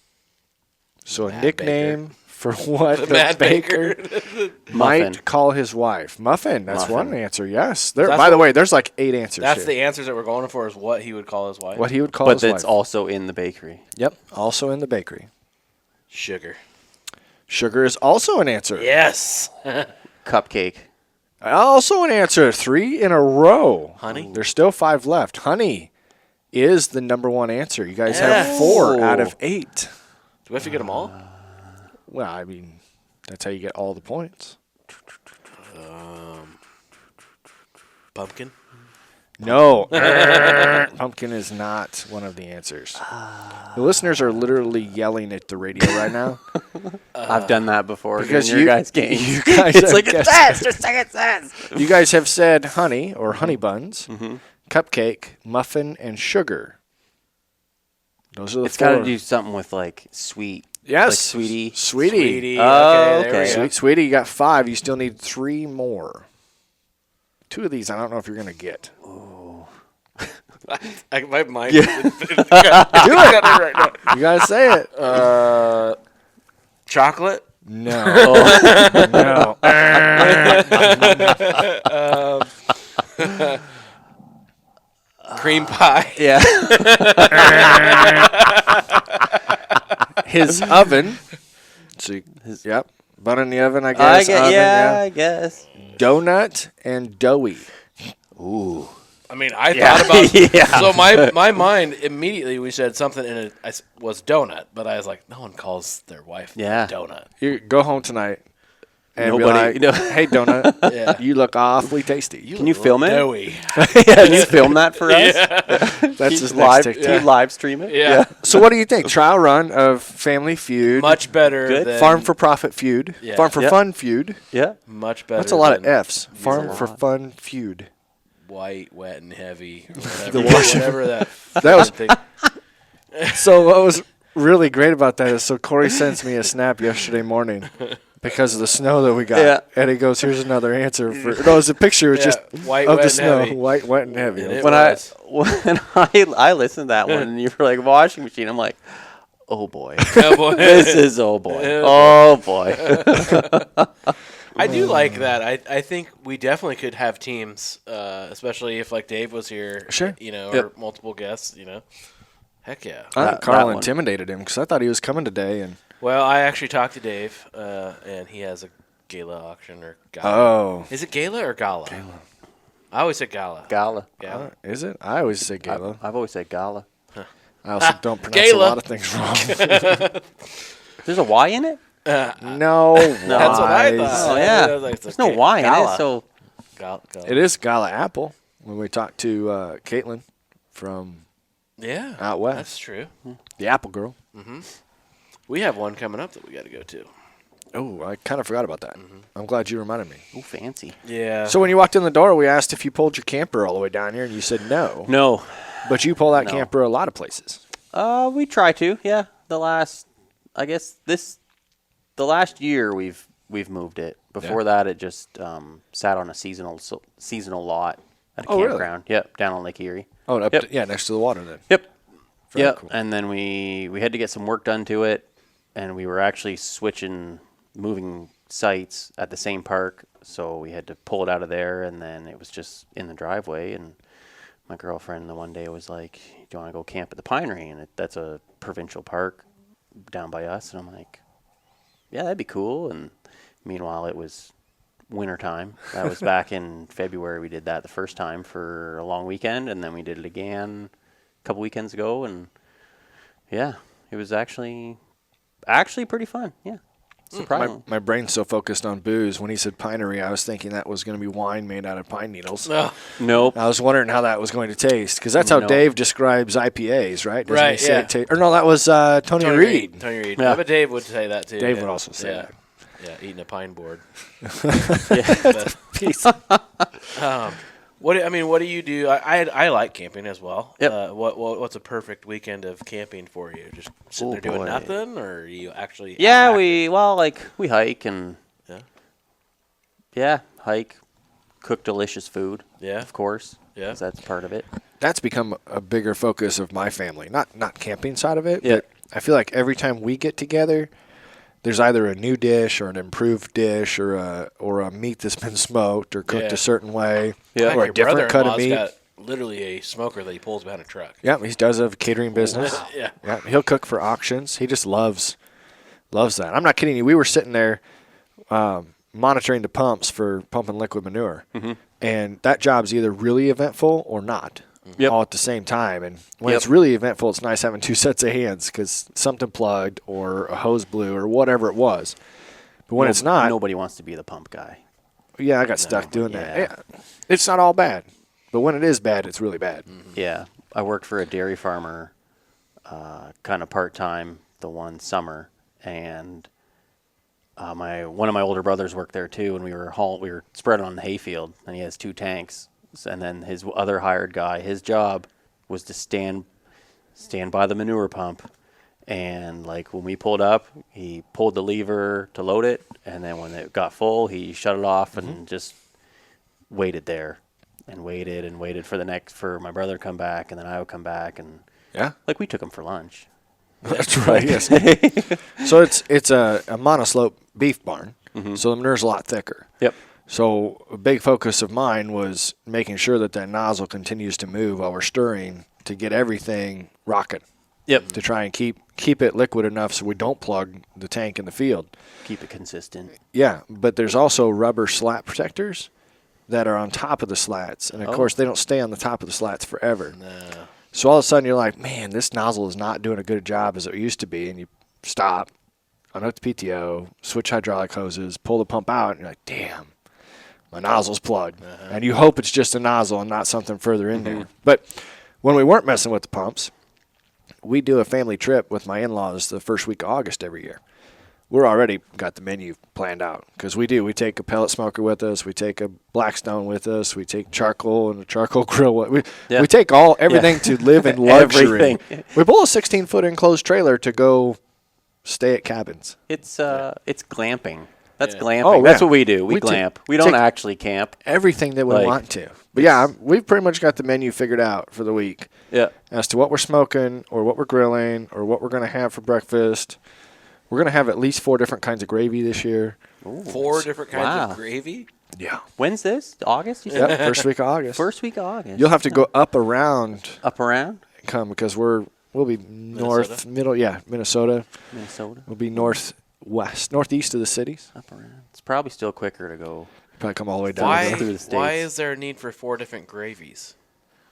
So a Mad nickname for what the Mad baker Muffin. might call his wife. Muffin. That's Muffin. one answer. Yes. There. That's By the what- way, there's like 8 answers. That's here. the answers that we're going for is what he would call his wife. What he would call But his it's wife. also in the bakery. Yep. Also in the bakery. Sugar. Sugar is also an answer. Yes. Cupcake. Also an answer. 3 in a row. Honey? There's still 5 left. Honey is the number 1 answer. You guys have Yes. 4 out of 8. Do we have to get them all? Well, I mean, that's how you get all the points. Pumpkin. No. Pumpkin is not one of the answers. The listeners are literally yelling at the radio right now. I've done that before Because during your guys' game. you guys It's have like, it guessed- says, just like it says. You guys have said honey or honey buns, cupcake, muffin, and sugar. Those are the It's 4. got to do something with like sweet. Yes. Like sweetie. Sweetie. Oh, there we okay. go. Sweetie, you got 5. You still need 3 more. 2 of these, I don't know if you're going to get. My mind. Do Do it. right now. You got to say it. Chocolate. No. No. Cream pie. Yeah. His oven. So, yep. Bun in the oven, I guess. Oven, I guess. Donut and doughy. I mean, I thought about. Yeah. So my mind immediately we said something in it was donut, but I was like, no one calls their wife Yeah. donut. You go home tonight and Nobody- be like, hey, donut, Yeah. you look awfully tasty. Can you film it? Doughy. Can you film that for us? That's his live, next Can TikTok. you live stream it? Yeah. So what do you think? Trial run of Family Feud. Much better Good. than Farm for Profit Feud. Yeah. Farm for Yep. Fun Feud. Yeah. much better. That's a lot of than F's. Farm a for lot. Fun Feud. White, wet, and heavy. Or The whatever, washing- whatever that. That was thing. so. What was really great about that is so Corey sends me a snap yesterday morning because of the snow that we got, Yeah. and he goes, "Here's another answer for." No, it was a picture. It's Yeah, just white, of wet, the and snow, heavy. white, wet, and heavy. And it When was. I listened to that one and you were like washing machine, I'm like, oh boy. Oh, boy. This is oh boy. Oh, Oh boy. I do like that. I think we definitely could have teams, especially if like Dave was here. Sure. You know, Yep. or multiple guests. You know. Heck yeah. I think That Karl one. intimidated him because I thought he was coming today, and Well, I actually talked to Dave, and he has a gala auction or gala. oh, Is it gala or gala? Gala. I always said gala. Gala. Gala. is it? I always say gala. I've always said gala. I also don't pronounce Gala. a lot of things wrong. There's a Y in it? No, That's what I wise. thought. Oh yeah. I was like, it's There's no okay. Y in Gala. it, so Gala. It is Gala Apple. When we talked to Caitlin from Yeah. out west, That's true. the Apple Girl. We have one coming up that we got to go to. Oh, I kind of forgot about that. I'm glad you reminded me. ooh, fancy. Yeah. So when you walked in the door, we asked if you pulled your camper all the way down here, and you said no. No. But you pull that No. camper a lot of places. We try to, yeah. The last year we've moved it. Before that, it just sat on a seasonal lot at a Oh, really? campground. Yep, down on Lake Erie. Oh, up Yep. yeah, next to the water then. Yep. Very Yep. cool. And then we had to get some work done to it, and we were actually moving sites at the same park, so we had to pull it out of there, and then it was just in the driveway. And my girlfriend the one day was like, "Do you want to go camp at the Pinery?" And that's a provincial park down by us. And I'm like, "Yeah, that'd be cool." And meanwhile, it was wintertime. That was back in February. We did that the first time for a long weekend, and then we did it again a couple weekends ago. And yeah, it was actually pretty fun. Yeah, surprisingly. My brain's so focused on booze. When he said pinery, I was thinking that was going to be wine made out of pine needles. No. Nope. I was wondering how that was going to taste because that's how No. Dave describes IPAs, right? Doesn't Right, he say yeah. it or no, that was Tony Reed. Tony Reed. Yeah. But Dave would say that too. Dave yeah. would also say yeah. that. Yeah, eating a pine board. Yeah. Peace. What do you do? I like camping as well. Yep. What's a perfect weekend of camping for you? Just sitting Oh, there doing boy. nothing, or are you actually? Yeah, out we hike and Yeah. hike, cook delicious food. Yeah. Of course. Yeah. 'Cause that's part of it. That's become a bigger focus of my family. Not camping side of it, Yeah. but I feel like every time we get together, there's either a new dish or an improved dish or a meat that's been smoked or cooked Yeah. a certain way Yeah. or a different cut of meat. Got literally a smoker that he pulls behind a truck. Yeah, he does have a catering business. Yeah. Yeah, he'll cook for auctions. He just loves that. I'm not kidding you. We were sitting there monitoring the pumps for pumping liquid manure, and that job's either really eventful or not, all at the same time. And when it's really eventful, it's nice having two sets of hands because something plugged or a hose blew or whatever it was. But when it's not, Nobody wants to be the pump guy. yeah, I got stuck doing Yeah. that. Yeah. It's not all bad, but when it is bad, it's really bad. Yeah, I worked for a dairy farmer, kind of part time the one summer, and one of my older brothers worked there too, and we were spread on the hayfield, and he has 2 tanks, and then his other hired guy, his job was to stand by the manure pump, and like when we pulled up, he pulled the lever to load it, and then when it got full, he shut it off and just waited there. And waited for my brother to come back, and then I would come back, and Yeah, like we took him for lunch. that's right. Yes. So it's a monoslope beef barn, so the manure's a lot thicker. Yep. So a big focus of mine was making sure that nozzle continues to move while we're stirring to get everything rocking. Yep. To try and keep it liquid enough so we don't plug the tank in the field. Keep it consistent. Yeah, but there's also rubber slat protectors that are on top of the slats, and of course they don't stay on the top of the slats forever. No. So all of a sudden you're like, man, this nozzle is not doing a good job as it used to be, and you stop, unhook the PTO, switch hydraulic hoses, pull the pump out, and you're like, damn, my nozzle's plugged. And you hope it's just a nozzle and not something further in there. But when we weren't messing with the pumps, we do a family trip with my in-laws the first week of August every year. We're already got the menu planned out because we take a pellet smoker with us, we take a Blackstone with us, we take charcoal and a charcoal grill. We take everything to live in luxury. Everything. We pull a 16-foot enclosed trailer to go stay at cabins. It's glamping. That's Yeah. glamping. Oh, That's yeah. what we do. We We glamp. We take don't actually camp. Everything that we Like- want to. But yeah, we've pretty much got the menu figured out for the week Yeah. as to what we're smoking or what we're grilling or what we're going to have for breakfast. We're going to have at least 4 different kinds of gravy this year. 4 different kinds Wow. of gravy? Yeah. When's this? August? You said? Yep, first week of August. First week of August. You'll have to go up around Up around because we'll be north, Minnesota. Minnesota. We'll be northeast of the cities. Up around. It's probably still quicker to go. Probably come all the way down. Why, through the States. why is there a need for 4 different gravies?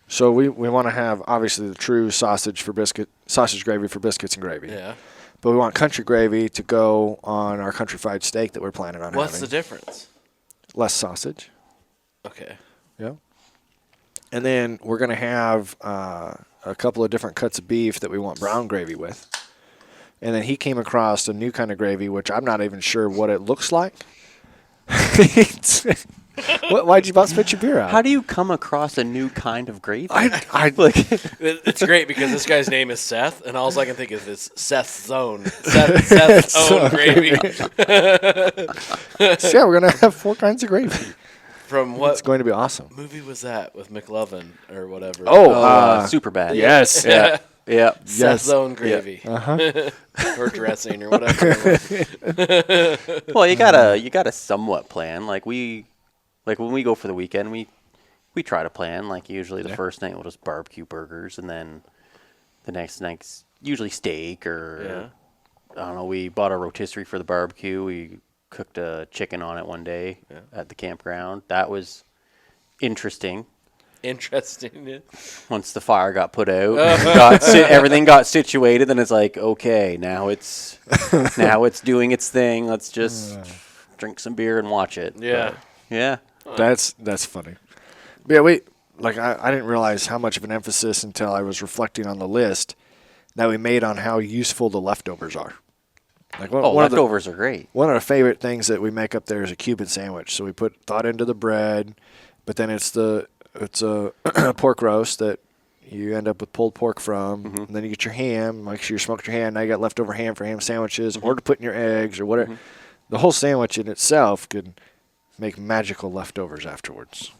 So we want to have obviously the true sausage gravy for biscuits and gravy. Yeah. But we want country gravy to go on our country fried steak that we're planning on What's having. the difference? Less sausage. Okay. Yeah. And then we're going to have a couple of different cuts of beef that we want brown gravy with. And then he came across a new kind of gravy, which I'm not even sure what it looks like. Why'd you about spit your beer out? How do you come across a new kind of gravy? I It's great because this guy's name is Seth, and all I can think of is Seth's Own. Seth's Own gravy. So yeah, we're going to have 4 kinds of gravy. From It's what going to be awesome. movie was that with McLovin or whatever? Super bad. yes. Yeah. Yeah. Seth's Own gravy. Or dressing or whatever. Well, you gotta somewhat plan. Like when we go for the weekend, we try to plan. Like usually the first night we'll just barbecue burgers, and then the next night's usually steak or I don't know. We bought a rotisserie for the barbecue. We cooked a chicken on it one day at the campground. That was interesting. Interesting. Once the fire got put out, everything got situated, then it's like, okay, now it's doing its thing. Let's just drink some beer and watch it. Yeah. But, yeah. That's funny. But yeah, I didn't realize how much of an emphasis until I was reflecting on the list that we made on how useful the leftovers are. Like leftovers are great. One of our favorite things that we make up there is a Cuban sandwich. So we put thought into the bread, but then it's a pork roast that you end up with pulled pork from, and then you get your ham. Make sure you smoked your ham. Now you got leftover ham for ham sandwiches, or to put in your eggs or whatever. The whole sandwich in itself could make magical leftovers afterwards.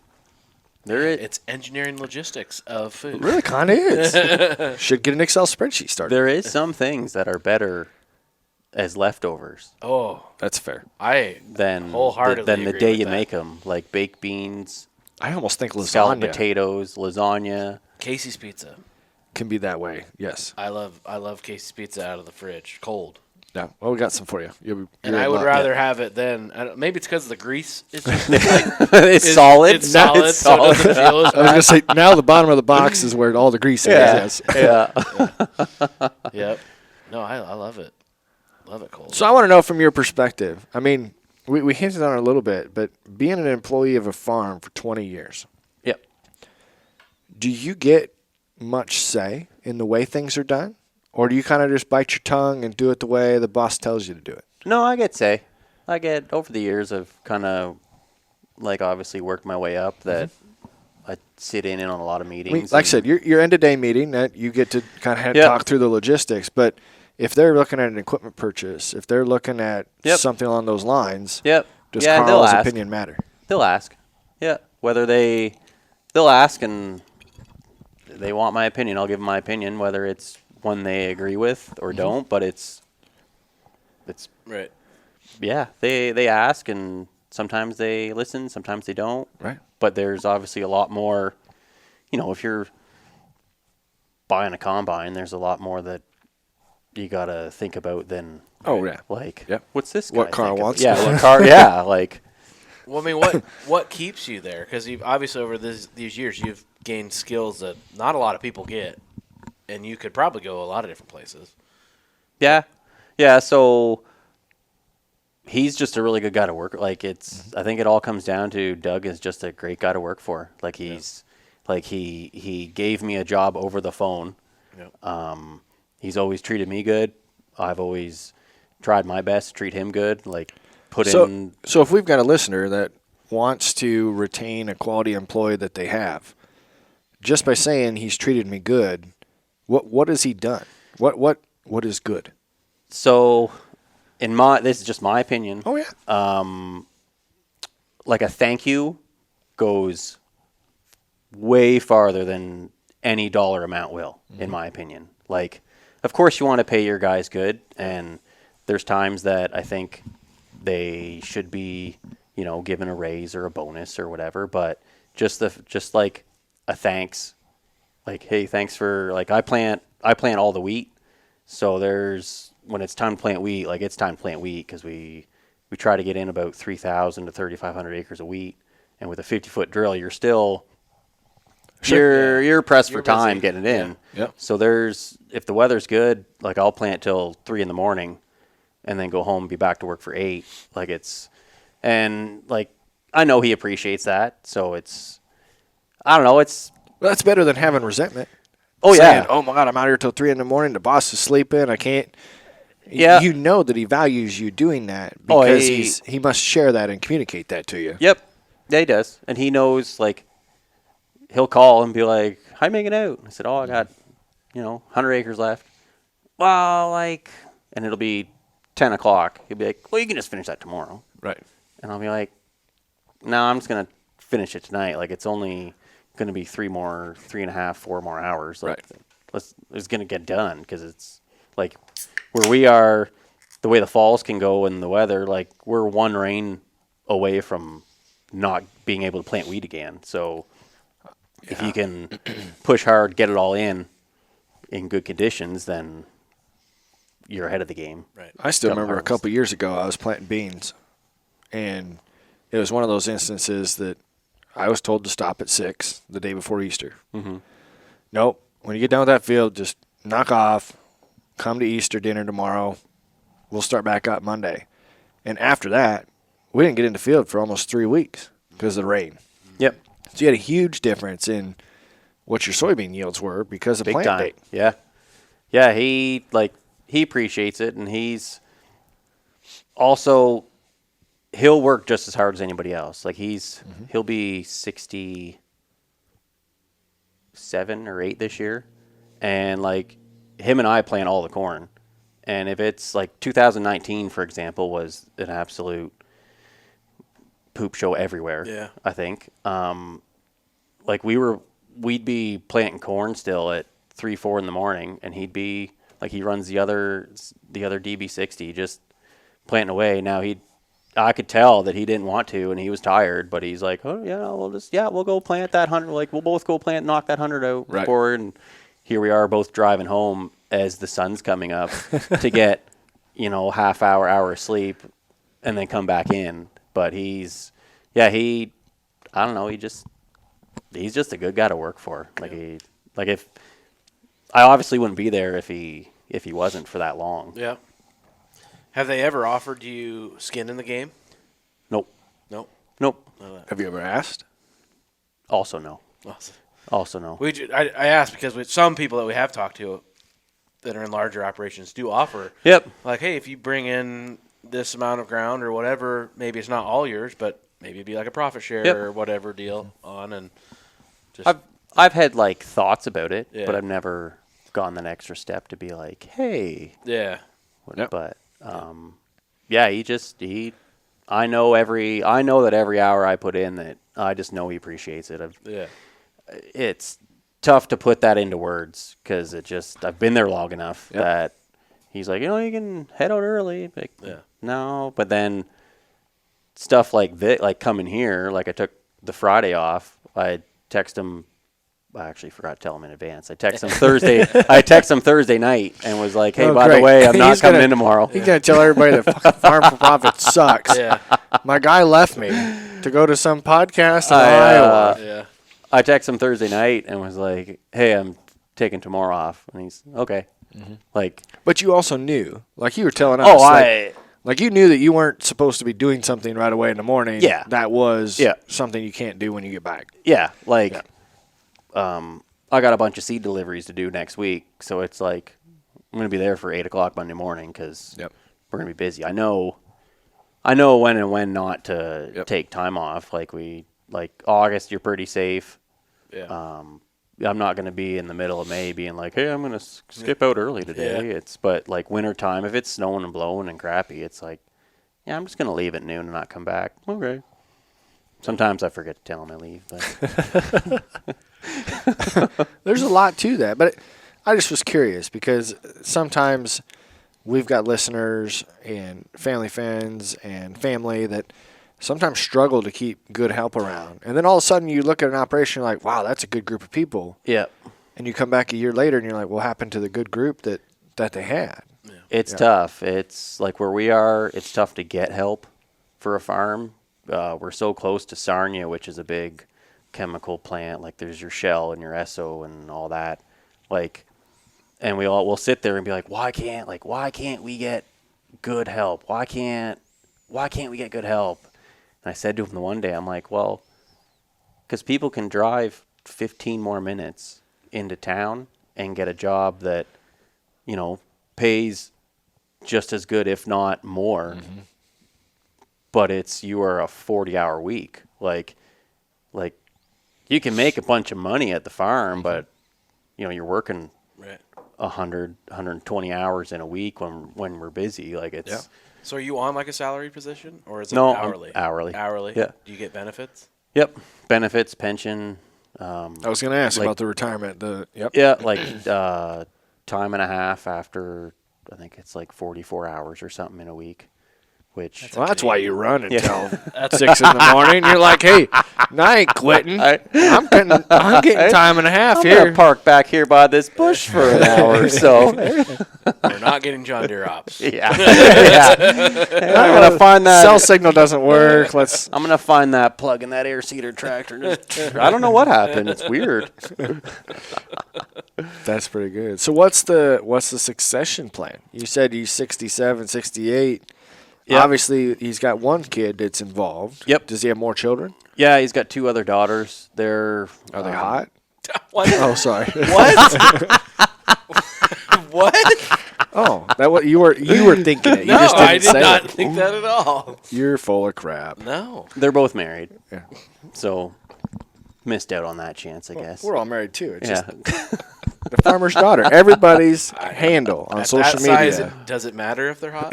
It's engineering logistics of food. It really kind of is. Should get an Excel spreadsheet started. There is some things that are better as leftovers Oh, That's fair. I than wholeheartedly than the agree day with you that. make them, like baked beans, I almost think scalloped lasagna potatoes, lasagna. Casey's Pizza. can be that way. Yes. I love Casey's Pizza out of the fridge, cold. Yeah. Well, we got some for you. And I would rather have it than maybe it's because of the grease. It's just It's solid. It's solid, It's so it doesn't feel as I was gonna say now the bottom of the box is where all the grease is. Yes. Yeah. Yep. No, I love it. Love it cold. So I want to know from your perspective. I mean, we hinted on it a little bit, but being an employee of a farm for 20 years, Yep. do you get much say in the way things are done? Or do you kind of just bite your tongue and do it the way the boss tells you to do it? No, I get say. I get over the years I've kind of like obviously worked my way up that I sit in on a lot of meetings. I mean, like I said, your end-of-day meeting that you get to kind of Yep. talk through the logistics, but if they're looking at an equipment purchase, if they're looking at Yep. something along those lines, Yep. does Yeah, they'll Karl's ask. opinion matter? They'll ask. Yeah. Whether they'll ask and they want my opinion, I'll give them my opinion, whether it's one they agree with or don't, but it's right. yeah, they ask and sometimes they listen, sometimes they don't. Right. But there's obviously a lot more, if you're buying a combine, there's a lot more that you got to think about than Oh, yeah. like Yep. what's this guy What Karl think about? wants. Yeah, what Karl, yeah, like Well, I mean, what keeps you there? Because you've obviously over these years you've gained skills that not a lot of people get, and you could probably go a lot of different places. yeah. Yeah, so he's just a really good guy to work. Like I think it all comes down to Doug is just a great guy to work for. Like he gave me a job over the phone. Yep. He's always treated me good. I've always tried my best to treat him good. Like So if we've got a listener that wants to retain a quality employee that they have, just by saying he's treated me good, what has he done? What is good? So this is just my opinion. Oh yeah. Like a thank you goes way farther than any dollar amount will, in my opinion. Like, of course you want to pay your guys good, and there's times that I think they should be, given a raise or a bonus or whatever, but just like a thanks, like, hey, thanks for, like, I plant all the wheat, so when it's time to plant wheat, like, it's time to plant wheat because we try to get in about 3,000 to 3,500 acres of wheat, and with a 50-foot drill, you're still you're pressed for time getting it in. Yeah. Yep. So if the weather's good, like, I'll plant till 3 a.m. and then go home and be back to work for 8. Like, and like, I know he appreciates that. So I don't know. Well, that's better than having resentment. Oh, Saying, yeah. oh my God, I'm out here till 3 a.m. The boss is sleeping. I can't. Yeah. You know that he values you doing that because he must share that and communicate that to you. Yep. Yeah, he does. And he knows, like, he'll call and be like, how you making out? I said, oh, I got, 100 acres left. Well, like, and it'll be 10 o'clock. He'll be like, well, you can just finish that tomorrow. Right. And I'll be like, no, I'm just going to finish it tonight. Like, it's only going to be 3.5, 4 more hours. Like, Right. It's going to get done because it's like where we are, the way the falls can go and the weather, like, we're one rain away from not being able to plant wheat again. So if you can push hard, get it all in good conditions, then you're ahead of the game. Right. I still Come remember a harvest. couple years ago I was planting beans, and it was one of those instances that I was told to stop at 6 the day before Easter. Mm-hmm. Nope. When you get done with that field, just knock off, come to Easter dinner tomorrow. We'll start back up Monday. And after that, we didn't get into field for almost 3 weeks because of the rain. Yep. So you had a huge difference in what your soybean yields were because of Big plant time. date. Yeah. Yeah, he appreciates it, and he's also he'll work just as hard as anybody else. Like he'll be 67 or 8 this year, and like him and I plant all the corn. And if it's like 2019, for example, was an absolute poop show everywhere. Yeah. I think. Like we'd be planting corn still at 3, 4 in the morning, and he'd be Like he runs the other DB60, just planting away. Now I could tell that he didn't want to, and he was tired. But he's like, oh yeah, we'll go plant that 100. Like we'll both go knock that 100 out forward. And here we are, both driving home as the sun's coming up to get half hour of sleep, and then come back in. But he's I don't know. He's just a good guy to work for. If I obviously wouldn't be there if he wasn't for that long. Yeah. Have they ever offered you skin in the game? Nope. Nope. Have you ever asked? Also no. Also no. I asked because with some people that we have talked to that are in larger operations do offer. Yep. Like, hey, if you bring in this amount of ground or whatever, maybe it's not all yours, but maybe it'd be like a profit share or whatever deal on. And just I've had like thoughts about it, Yeah. but I've never gone the extra step to be like, hey. yeah. But I know that every hour I put in, that I just know he appreciates it. It's tough to put that into words because I've been there long enough that he's like, you can head out early. Like, no, but then stuff like that, like coming here, like I took the Friday off. I text him. I actually forgot to tell him in advance. I text him Thursday. I text him Thursday night and was like, "Hey, by the way, I'm not coming in tomorrow." He's gonna tell everybody that fucking Farm for Profit sucks. Yeah. My guy left me to go to some podcast in Iowa. Yeah. I text him Thursday night and was like, "Hey, I'm taking tomorrow off," and he's okay. Like, But you also knew, like you were telling us, like you knew that you weren't supposed to be doing something right away in the morning. Yeah. That was something you can't do when you get back. I got a bunch of seed deliveries to do next week, so it's like I'm going to be there for 8 o'clock Monday morning because we're going to be busy. I know when and when not to take time off. Like August, you're pretty safe. Yeah. I'm not going to be in the middle of May being like, hey, I'm going to skip out early today. Yeah. But like winter time, if it's snowing and blowing and crappy, it's like, I'm just going to leave at noon and not come back. Okay. Sometimes I forget to tell him I leave, but There's a lot to that, but I just was curious because sometimes we've got listeners and family friends and family that sometimes struggle to keep good help around. And then all of a sudden you look at an operation like, wow, that's a good group of people. Yeah. And you come back a year later and you're like, what happened to the good group that they had? Yeah. It's tough. It's like where we are, it's tough to get help for a farm. We're so close to Sarnia, which is a big chemical plant. Like there's your Shell and your Esso and all that. Like, and we'll sit there and be like, why can't we get good help? Why can't we get good help? And I said to him the one day, I'm like, well, because people can drive 15 more minutes into town and get a job that, pays just as good, if not more. Mm-hmm. But you are a 40-hour week. Like you can make a bunch of money at the farm, but you're working 120 hours in a week when we're busy. Like it's. Yeah. So are you on like a salary position or is it hourly? Hourly. Hourly. Yeah. Do you get benefits? Yep. Benefits, pension. I was going to ask about the retirement. Yeah, time and a half after I think it's like 44 hours or something in a week. That's why you run until 6 in the morning. You're like, hey, I ain't quitting. I'm getting time and a half here. I'm gonna park back here by this bush for an hour or so. We're not getting John Deere ops. Yeah. I'm gonna find that cell signal doesn't work. I'm gonna find that plug in that air seeder tractor. I don't know what happened. It's weird. That's pretty good. So what's the succession plan? You said he's 67, 68. Yep. Obviously, he's got one kid that's involved. Yep. Does he have more children? Yeah, he's got 2 other daughters. Are they hot? What? Oh, sorry. What? What? Oh, that what you were thinking it. You No, just didn't I did say not it. think that at all. You're full of crap. No. They're both married. Yeah. So missed out on that chance, I guess. We're all married too. It's Yeah. just the farmer's daughter. Everybody's handle on At social that media. size, does it matter if they're hot?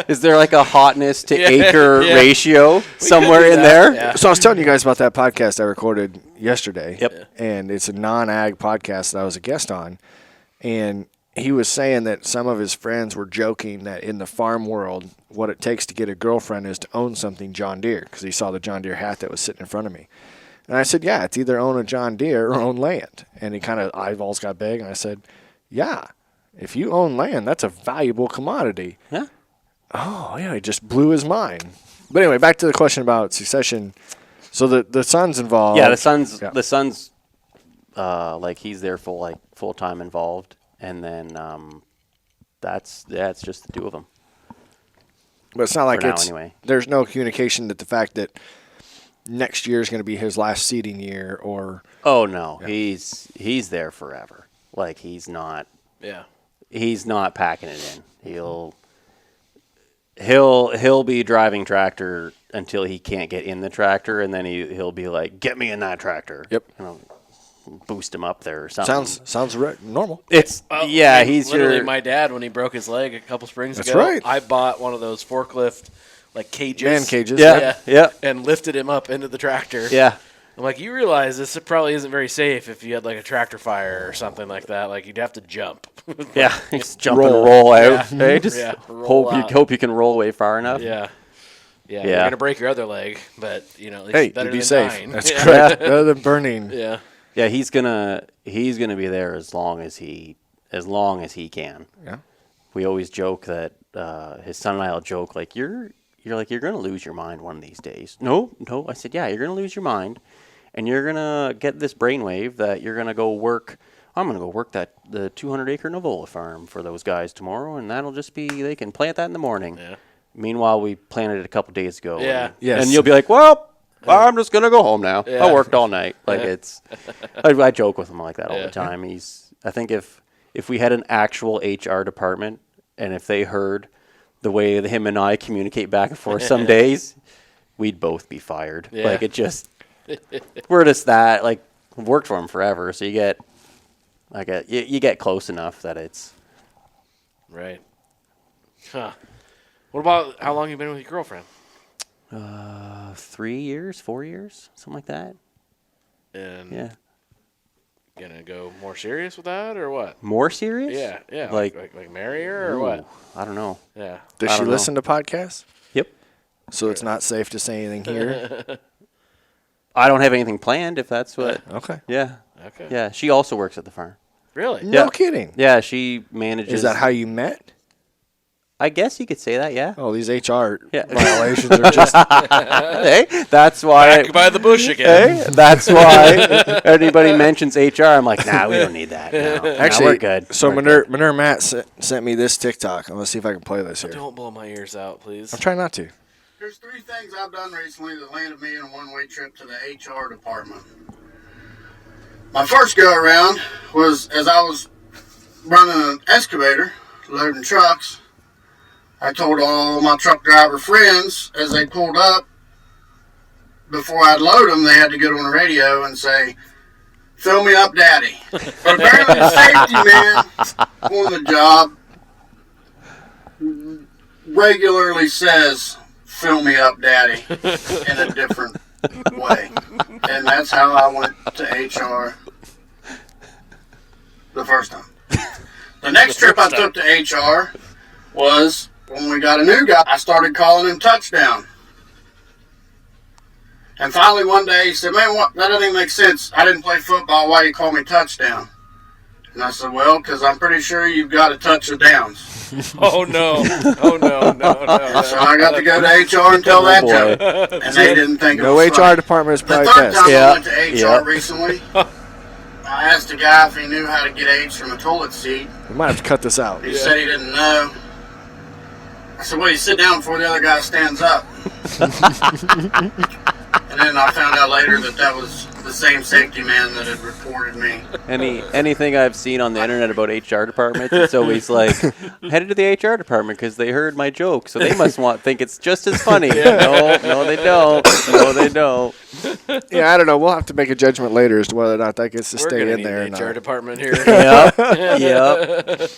Is there like a hotness to acre Yeah. ratio somewhere in there? Yeah. So I was telling you guys about that podcast I recorded yesterday. Yep. And it's a non-ag podcast that I was a guest on. And he was saying that some of his friends were joking that in the farm world, what it takes to get a girlfriend is to own something John Deere, because he saw the John Deere hat that was sitting in front of me. And I said, yeah, it's either own a John Deere or own land. And he kind of eyeballs got big, and I said, yeah, if you own land, that's a valuable commodity. Yeah. Oh, yeah, it just blew his mind. But anyway, back to the question about succession. So the son's involved. Yeah, the son's like he's there full time involved, and then it's just the two of them. But it's not like For now, it's anyway. There's no communication that the fact that next year is going to be his last seeding year, or Oh no, he's there forever. Like he's not packing it in. He'll be driving tractor until he can't get in the tractor, and then he'll be like, "Get me in that tractor." Yep. Boost him up there or something. Sounds normal. It's he's literally my dad when he broke his leg a couple springs That's ago. right. I bought one of those forklift like cages, Man cages. Yeah. and lifted him up into the tractor. Yeah. I'm like, you realize this probably isn't very safe if you had like a tractor fire or something like that. Like you'd have to jump. Yeah, just jump and roll out. Yeah. Hey, just roll out. hope you can roll away far enough. Yeah. You're gonna break your other leg, but at least Hey, better you'd be than safe. dying. That's correct. Better than burning. Yeah. Yeah, he's gonna be there as long as he can. Yeah. We always joke that his son and I'll joke like you're gonna lose your mind one of these days. No, I said yeah, you're gonna lose your mind, and you're gonna get this brainwave that you're gonna go work. I'm gonna go work the 200-acre Novola farm for those guys tomorrow, and that'll just be they can plant that in the morning. Yeah. Meanwhile, we planted it a couple days ago. Yeah. And, Yes. and you'll be like, well. I'm just gonna go home now. Yeah. I worked all night. Like I joke with him like that all the time. I think if we had an actual HR department and if they heard the way him and I communicate back and forth some days, we'd both be fired. Yeah. Like it just we're just that like worked for him forever. So you get close enough that it's Right. Huh. What about how long you been with your girlfriend? 3 years, 4 years, something like that. And Yeah. gonna go more serious with that or what? More serious? Yeah. Like marry her or what? I don't know. Yeah. Does I she don't know. listen to podcasts? Yep. So it's not safe to say anything here. I don't have anything planned if that's what. Okay. Yeah. Okay. Yeah. She also works at the farm. Really? No Yeah. kidding. Yeah. She manages. Is that how you met? I guess you could say that. Yeah. Oh, these HR Yeah. violations are just. Hey, that's why. Back by the bush again. Hey, that's why anybody mentions HR, I'm like, nah, we don't need that. No. Actually, we're good. So We're good. Manure Matt sent me this TikTok. I'm gonna see if I can play this here. Don't blow my ears out, please. I'm trying not to. There's 3 things I've done recently that landed me in a one-way trip to the HR department. My first go-around was as I was running an excavator, loading trucks. I told all my truck driver friends as they pulled up, before I'd load them, they had to get on the radio and say, "Fill me up, Daddy." But apparently the safety man on the job regularly says, "Fill me up, Daddy," in a different way. And that's how I went to HR the first time. The next trip I took to HR was when we got a new guy. I started calling him Touchdown. And finally one day he said, "Man, what? That doesn't even make sense. I didn't play football. Why do you call me Touchdown?" And I said, "Well, because I'm pretty sure you've got a touch of downs." Oh no. So I got to go to HR and tell that joke. And they didn't think it No was HR funny. department is The probably third best. time Yeah. I went to HR Yeah. recently, I asked a guy if he knew how to get AIDS from a toilet seat. We might have to cut this out. He said he didn't know. I said, "Well, you sit down before the other guy stands up." And then I found out later that was the same safety man that had reported me. Anything I've seen on the internet about HR departments, it's always like headed to the HR department because they heard my joke, so they must think it's just as funny. No, they don't. No, they don't. Yeah, I don't know. We'll have to make a judgment later as to whether or not that gets to We're stay gonna in need there or an HR not. department here. Yep.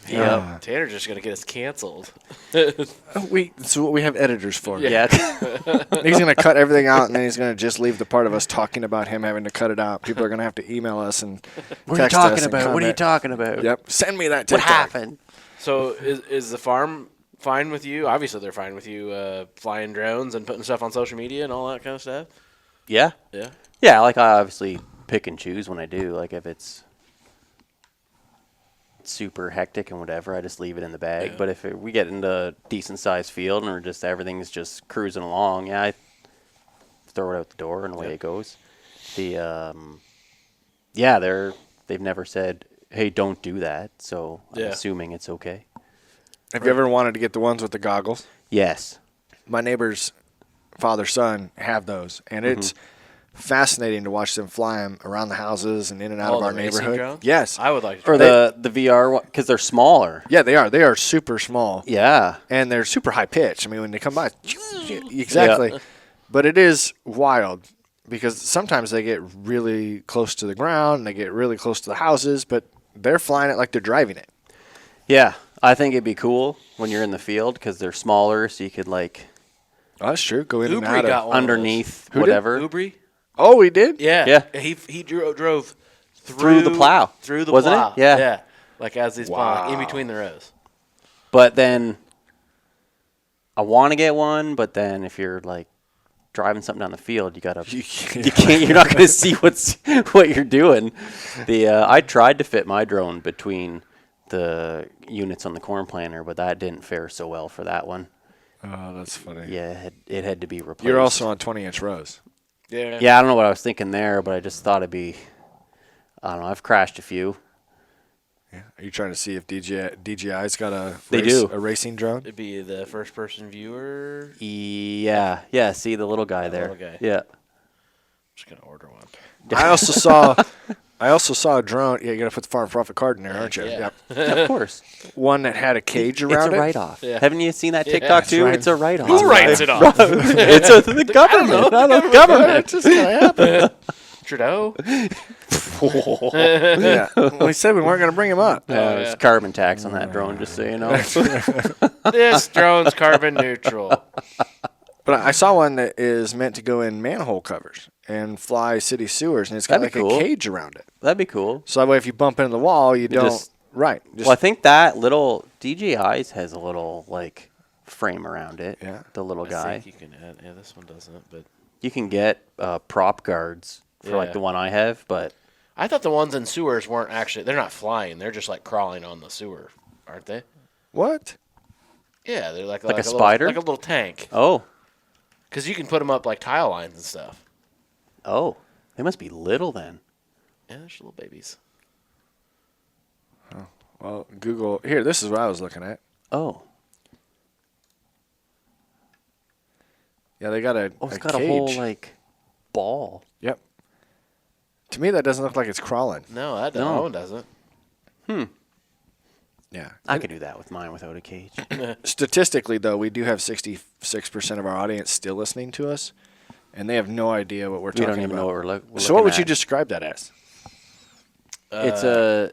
Yeah. Tanner's just going to get us canceled. That's what we have editors for. Yeah. He's going to cut everything out, and then he's going to just leave the part of us talking about him having to cut it out. People are going to have to email us and What are you text us talking and about? What are you comment. talking about? Yep. Send me that What TikTok. happened? So is the farm fine with you? Obviously, they're fine with you flying drones and putting stuff on social media and all that kind of stuff. Yeah. Yeah. Yeah, like I obviously pick and choose when I do. Like if it's super hectic and whatever, I just leave it in the bag. Yeah. But if we get into a decent sized field and we're just everything's just cruising along, yeah, I throw it out the door and away it goes. The they've never said, hey, don't do that. So I'm assuming it's okay. Have you ever wanted to get the ones with the goggles? Yes. My neighbor's father-son have those, and it's fascinating to watch them fly them around the houses and in and out of the our racing neighborhood. drones? Yes. I would like to. Or the VR one, because they're smaller. Yeah, they are. They are super small. Yeah. And they're super high pitch. I mean, when they come by, exactly. Yeah. But it is wild because sometimes they get really close to the ground and they get really close to the houses, but they're flying it like they're driving it. Yeah. I think it'd be cool when you're in the field because they're smaller, so you could like Oh, that's true. Go in and Ubri out got of. one underneath Who did? whatever. Ubri? Oh, he did? Yeah. Yeah. He drove Through the plow. Through the Wasn't it? plow. Yeah. Yeah. Like as he's plowing in Wow. between the rows. But then I want to get one, but then if you're like driving something down the field, you gotta you can't. You're not gonna see what you're doing. I tried to fit my drone between the units on the corn planter, but that didn't fare so well for that one. Oh, that's funny. Yeah, it had to be replaced. You're also on 20-inch rows. Yeah. Yeah, I don't know what I was thinking there, but I just thought it'd be. I don't know. I've crashed a few. Yeah. Are you trying to see if DJI's got a racing drone? It'd be the first person viewer. Yeah, yeah. See the little guy there. little guy. Yeah. I'm just gonna order one. I also saw a drone. Yeah, you got to put the Farm4Fun card in there, aren't you? Yeah. Yep. Of course. One that had a cage around It's a it. write-off. Yeah. Haven't you seen that TikTok that's too? right. It's a write-off. Who writes it off? It's the government. Not the government. It's just gonna happen. Trudeau. Yeah. We said we weren't going to bring him up. There's carbon tax on that drone, just so you know. This drone's carbon neutral. But I saw one that is meant to go in manhole covers and fly city sewers, and it's got That'd like be cool. a cage around it. That'd be cool. So that way, if you bump into the wall, you don't. just- Right. Just, Well, I think that little DJI's has a little like frame around it. Yeah. The little guy. I think you can add. Yeah, this one doesn't. But You can get prop guards for like Yeah. the one I have, but I thought the ones in sewers weren't actually. They're not flying. They're just like crawling on the sewer, aren't they? what? Yeah, they're like Like a little- spider? like a little tank. oh, Because you can put them up like tile lines and stuff. they must be little then. Yeah, they're just little babies. Well, Google. Here, this is what I was looking at. Oh, Yeah, they got it's a got cage. a whole like ball. Yep. To me, that doesn't look like it's crawling. No, that No. one doesn't. Yeah. I could do that with mine without a cage. Statistically, though, we do have 66% of our audience still listening to us, and they have no idea what we're We talking don't even about. know what we're looking So, what would at. you describe that as? It's a.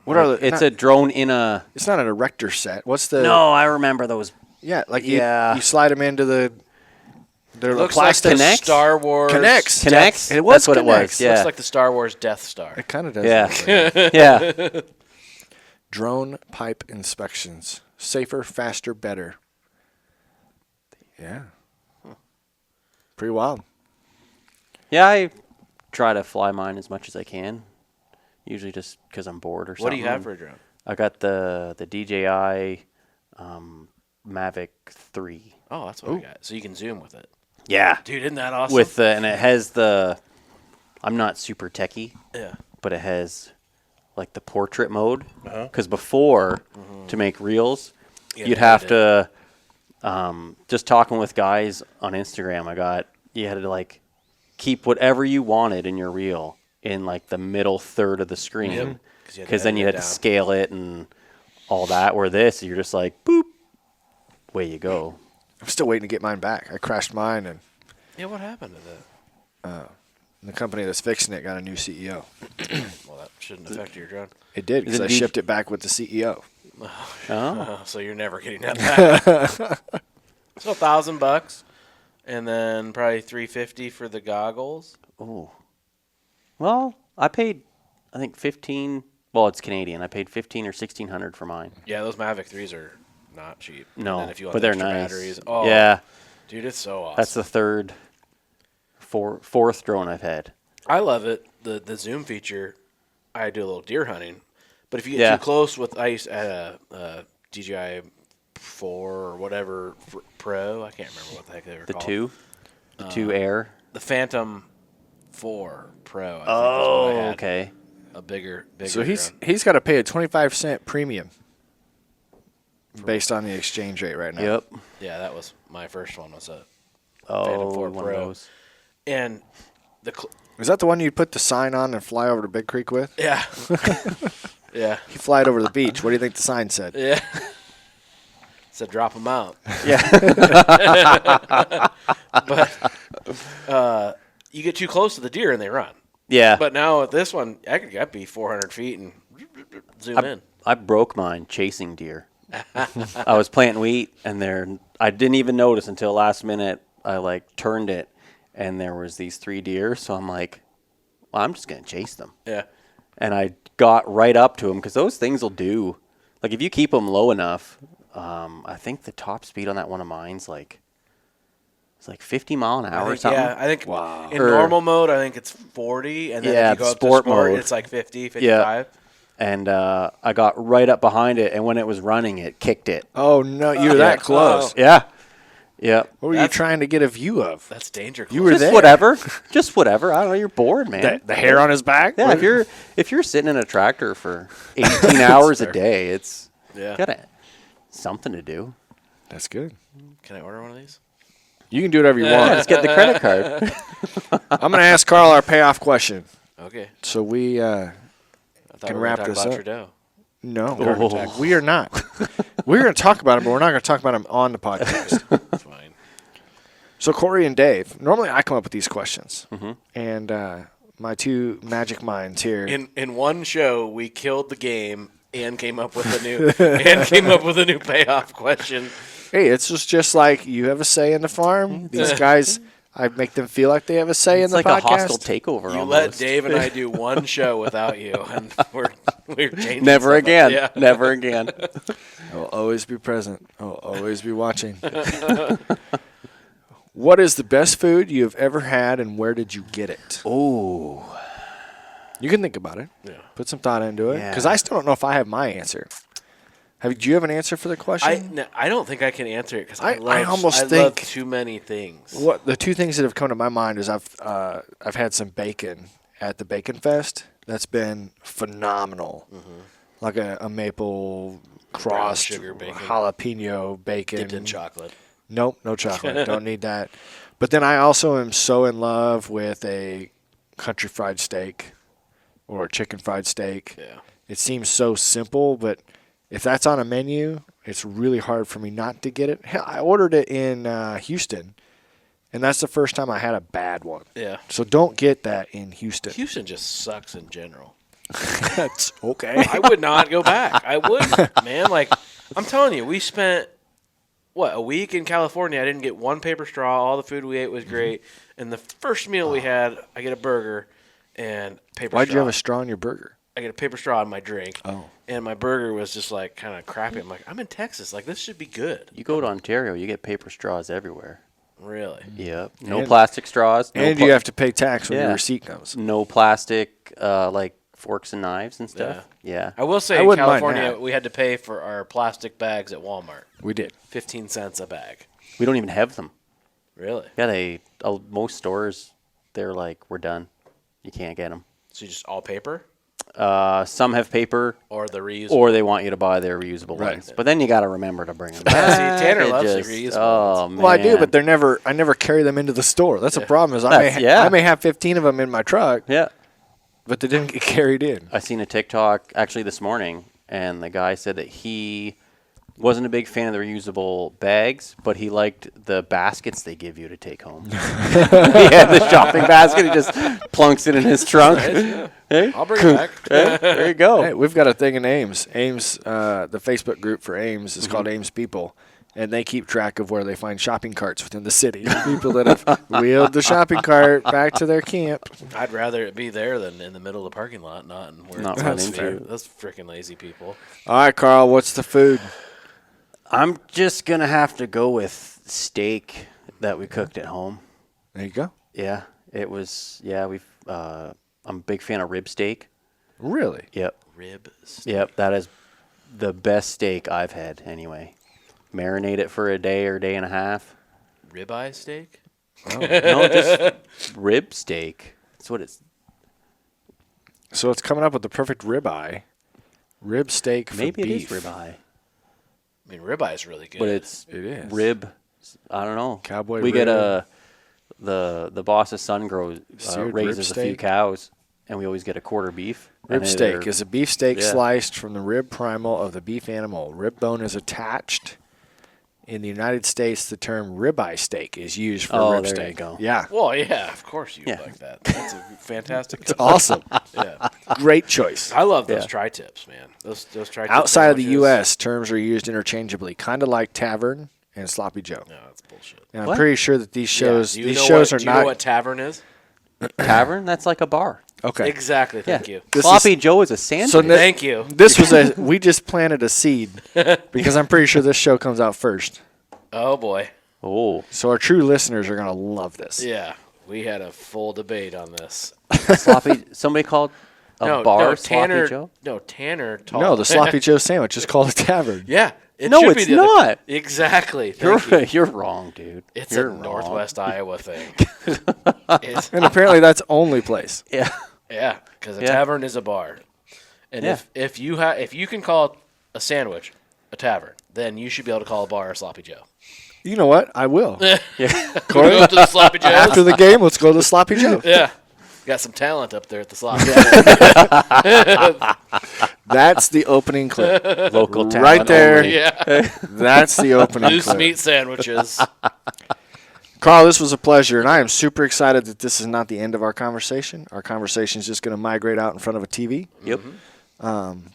What are the? It's a drone in a. It's not an erector set. What's the? No, I remember those. Yeah, like Yeah. you slide them into the. They're Looks plastic. like the Connects? Star Wars. Connects. Connects? It was That's what it Connects. was. Yeah. Looks like the Star Wars Death Star. It kind of does. Yeah. look like that. Yeah. Drone pipe inspections. Safer, faster, better. Yeah. Pretty wild. Yeah, I try to fly mine as much as I can. Usually just because I'm bored or something. What do you have for a drone? I got the DJI Mavic 3. Oh, that's what I got. So you can zoom with it. Yeah. Dude, isn't that awesome? With and it has the. I'm not super techie, yeah. but it has like the portrait mode. Because before, to make reels, Yeah, you'd they have did. to. Just talking with guys on Instagram, you had to like keep whatever you wanted in your reel in like the middle third of the screen. Yep. 'Cause you had to Because then you edit had it to down. scale it and all that. Where this, you're just like, boop, away you go. I'm still waiting to get mine back. I crashed mine, and Yeah, what happened to that? And the company that's fixing it got a new CEO. Well, that shouldn't affect your drone. It did because Is it I shipped it back with the CEO. Oh. So you're never getting that back. So $1,000, and then probably $350 for the goggles. Oh. Well, I paid, I think 15. Well, it's Canadian. I paid 15 or 1,600 for mine. Yeah, those Mavic 3s are not cheap. No, and then if you want but the they're extra nice. batteries, oh Yeah, dude, it's so awesome. that's the fourth drone I've had. I love it. The zoom feature. I do a little deer hunting, but if you get Yeah. too close with a DJI 4 or whatever Pro, I can't remember what the heck they were The called. the 2 Air. The Phantom 4 Pro. I think is what I Oh, had. okay. A bigger. So drone. he's got to pay a 25-cent premium based on the exchange rate right now. Yep. Yeah, that was my first one. Was a Oh, Phantom 4 one Pro. of those. and Is that the one you put the sign on and fly over to Big Creek with? yeah, yeah, You fly it over the beach. What do you think the sign said? yeah. Said drop them out. Yeah. But you get too close to the deer and they run. Yeah. But now with this one, I'd be 400 feet and zoom in. I broke mine chasing deer. I was planting wheat, and I didn't even notice until last minute. I turned it, and there was these 3 deer. So I'm like, well, I'm just gonna chase them. Yeah. And I got right up to them because those things will do. Like if you keep them low enough, I think the top speed on that one of mine's it's like 50 mile an hour or something. Yeah, I think Wow. in normal mode, I think it's 40. And then Yeah, if you go the up to sport sport, mode. it's like 50, 55. And I got right up behind it, and when it was running, it kicked it. Oh, no. You were that close. Yeah. Yeah. What were you trying to get a view of? That's danger. You were Just there. whatever. Just whatever. I don't know. You're bored, man. The hair on his back? Yeah, if you're sitting in a tractor for 18 hours a day, it's Yeah. got something to do. That's good. Can I order one of these? You can do whatever you Yeah, want. just get the credit card. I'm going to ask Karl our payoff question. Okay. So we I thought Can we were wrap talking this about up. Trudeau. no, Oh. we are not. We're going to talk about him, but we're not going to talk about him on the podcast. That's fine. So Corey and Dave, normally I come up with these questions, Mm-hmm. and my two magic minds here. In one show, we killed the game and came up with a new payoff question. Hey, it's just like you have a say in the farm. These guys, I make them feel like they have a say in It's the like podcast. a hostile takeover You almost. let Dave and I do one show without you, and we're changing Never stuff up. again. Yeah. Never again. I will always be present. I will always be watching. What is the best food you have ever had, and where did you get it? Oh. You can think about it. Yeah. Put some thought into it, Yeah. because I still don't know if I have my answer. Do you have an answer for the question? I don't think I can answer it because I I almost love think- too many things. What the two things that have come to my mind is I've had some bacon at the Bacon Fest. That's been phenomenal. Like a maple crossed sugar bacon. jalapeno bacon. Dipped in chocolate. Nope, no chocolate. Don't need that. But then I also am so in love with a country fried steak or a chicken fried steak. Yeah. It seems so simple, but if that's on a menu, it's really hard for me not to get it. Hell, I ordered it in Houston, and that's the first time I had a bad one. Yeah. So don't get that in Houston. Houston just sucks in general. That's okay. I would not go back. I wouldn't, man. Like, I'm telling you, we spent, a week in California. I didn't get one paper straw. All the food we ate was great. And the first meal we had, I get a burger and paper straw. Why'd you have a straw in your burger? I get a paper straw in my drink. Oh. And my burger was just, like, kind of crappy. I'm like, I'm in Texas. Like, this should be good. You go to Ontario, you get paper straws everywhere. Really? Yep. No And- plastic straws. No And you have to pay tax when your Yeah. receipt comes. no plastic like forks and knives and stuff. Yeah. I will say I in wouldn't mind California, that. we had to pay for our plastic bags at Walmart. We did. 15 cents a bag. We don't even have them. Really? Yeah, most stores, they're like, we're done. You can't get them. So you just all paper? Some have paper, Or the reusable? or they want you to buy their reusable Right. ones. But then you got to remember to bring them See, back. Tanner It loves the just- reusable Oh, ones. man. Well, I do, but I never carry them into the store. That's a problem. Is Yeah. I may have 15 of them in my truck, Yeah. but they didn't get carried in. I seen a TikTok actually this morning, and the guy said that he Wasn't a big fan of the reusable bags, but he liked the baskets they give you to take home. He had the shopping basket. He just plunks it in his trunk. Hey, I'll bring it back. there you go. Hey, we've got a thing in Ames. Ames, the Facebook group for Ames is called Ames People, and they keep track of where they find shopping carts within the city. People that have wheeled the shopping cart back to their camp. I'd rather it be there than in the middle of the parking lot, not where Not it's run fair. into. Those freaking lazy people. All right, Carl, what's the food? I'm just going to have to go with steak that we cooked at home. There you go. Yeah, it was, I'm a big fan of rib steak. Really? Yep. Rib steak. Yep, that is the best steak I've had anyway. Marinate it for a day or day and a half. Ribeye steak? No, just rib steak. That's what it's. So it's coming up with the perfect ribeye. Rib steak for Maybe beef. it is ribeye, I mean, ribeye is really good. but it's It is. rib. I don't know. Cowboy We get rib. the boss's son Seared rib raises a few steak. cows, and we always get a quarter beef. Rib and steak they're- is a beef steak Yeah. sliced from the rib primal of the beef animal. Rib bone is attached. In the United States, the term ribeye steak is used for Oh, rib there you steak. go. Yeah, Well, yeah, of course you Yeah. like that. That's a fantastic. it's awesome. Yeah. Great choice. I love those Yeah. tri-tips, man. Those tri-tips. Outside of the sandwiches. U.S., terms are used interchangeably, kind of like tavern and sloppy Joe. No, that's bullshit. And I'm What? pretty sure that these shows Yeah. Do you these know shows what, are do you know not what tavern is? Tavern. That's like a bar. okay. Exactly. Thank you. This Sloppy is- Joe is a sandwich. So Thank you. This was we just planted a seed because I'm pretty sure this show comes out first. Oh boy. oh, So our true listeners are gonna love this. Yeah, we had a full debate on this. sloppy. Somebody called a bar Sloppy Tanner. Joe. No, Tanner. Tall. No, the sloppy Joe sandwich is called a tavern. Yeah. It No, should be it's the other- not. Exactly. You're Thank you. you're wrong, dude. It's you're a wrong. Northwest Iowa thing. It's, And apparently that's only place. Yeah. yeah, because a Yeah. tavern is a bar, and Yeah. if you can call a sandwich a tavern, then you should be able to call a bar a sloppy Joe. You know what? I will. Corey, go to the sloppy Joe. After the game, let's go to sloppy Joe. Yeah, got some talent up there at the sloppy Joe. That's the opening clip. Local talent. Right there. only. Yeah, That's the opening loose clip. meat sandwiches. Carl, this was a pleasure, and I am super excited that this is not the end of our conversation. Our conversation is just going to migrate out in front of a TV. Yep.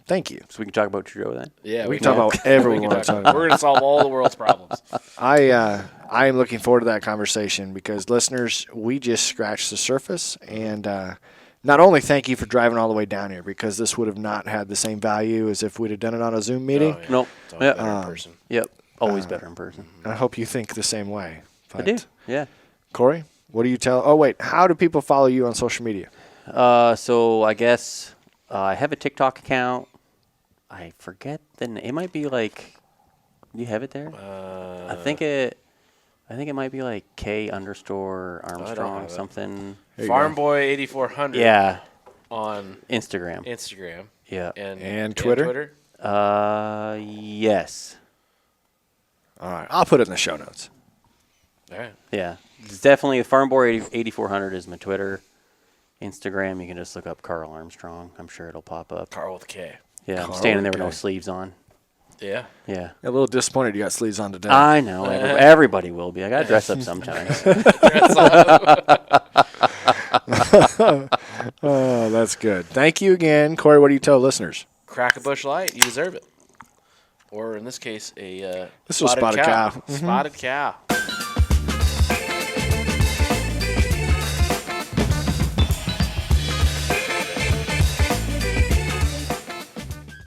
Thank you. So we can talk about Joe then. Yeah, We can talk about whatever we want to talk about. We're gonna solve all the world's problems. I am looking forward to that conversation because, listeners, we just scratched the surface. And not only thank you for driving all the way down here because this would have not had the same value as if we'd have done it on a Zoom meeting. Oh, yeah. Nope. It's always Yep. better in person. Yep. Always better in person. And I hope you think the same way. I do. Yeah. Corey, what do you tell? Oh, wait. How do people follow you on social media? So I guess I have a TikTok account. I forget the name. It might be like. Do you have it there? I think it might be like K_Armstrong have it. something. There you Farm Boy 8400. Yeah. On Instagram. Instagram Yeah. And Twitter? Yes. All right. I'll put it in the show notes. All right. Yeah. It's definitely Farm Boy 8400 is my Twitter. Instagram, you can just look up Karl Armstrong. I'm sure it'll pop up. Carl with a K. Yeah, I'm Karl, standing there with no okay. sleeves on. Yeah. Yeah. A little disappointed you got sleeves on today. I know. Everybody will be. I got to dress up sometimes. Oh, that's good. Thank you again. Corey, what do you tell listeners? Crack a bush light. You deserve it. Or in this case, a This was spotted cow. Spotted cow.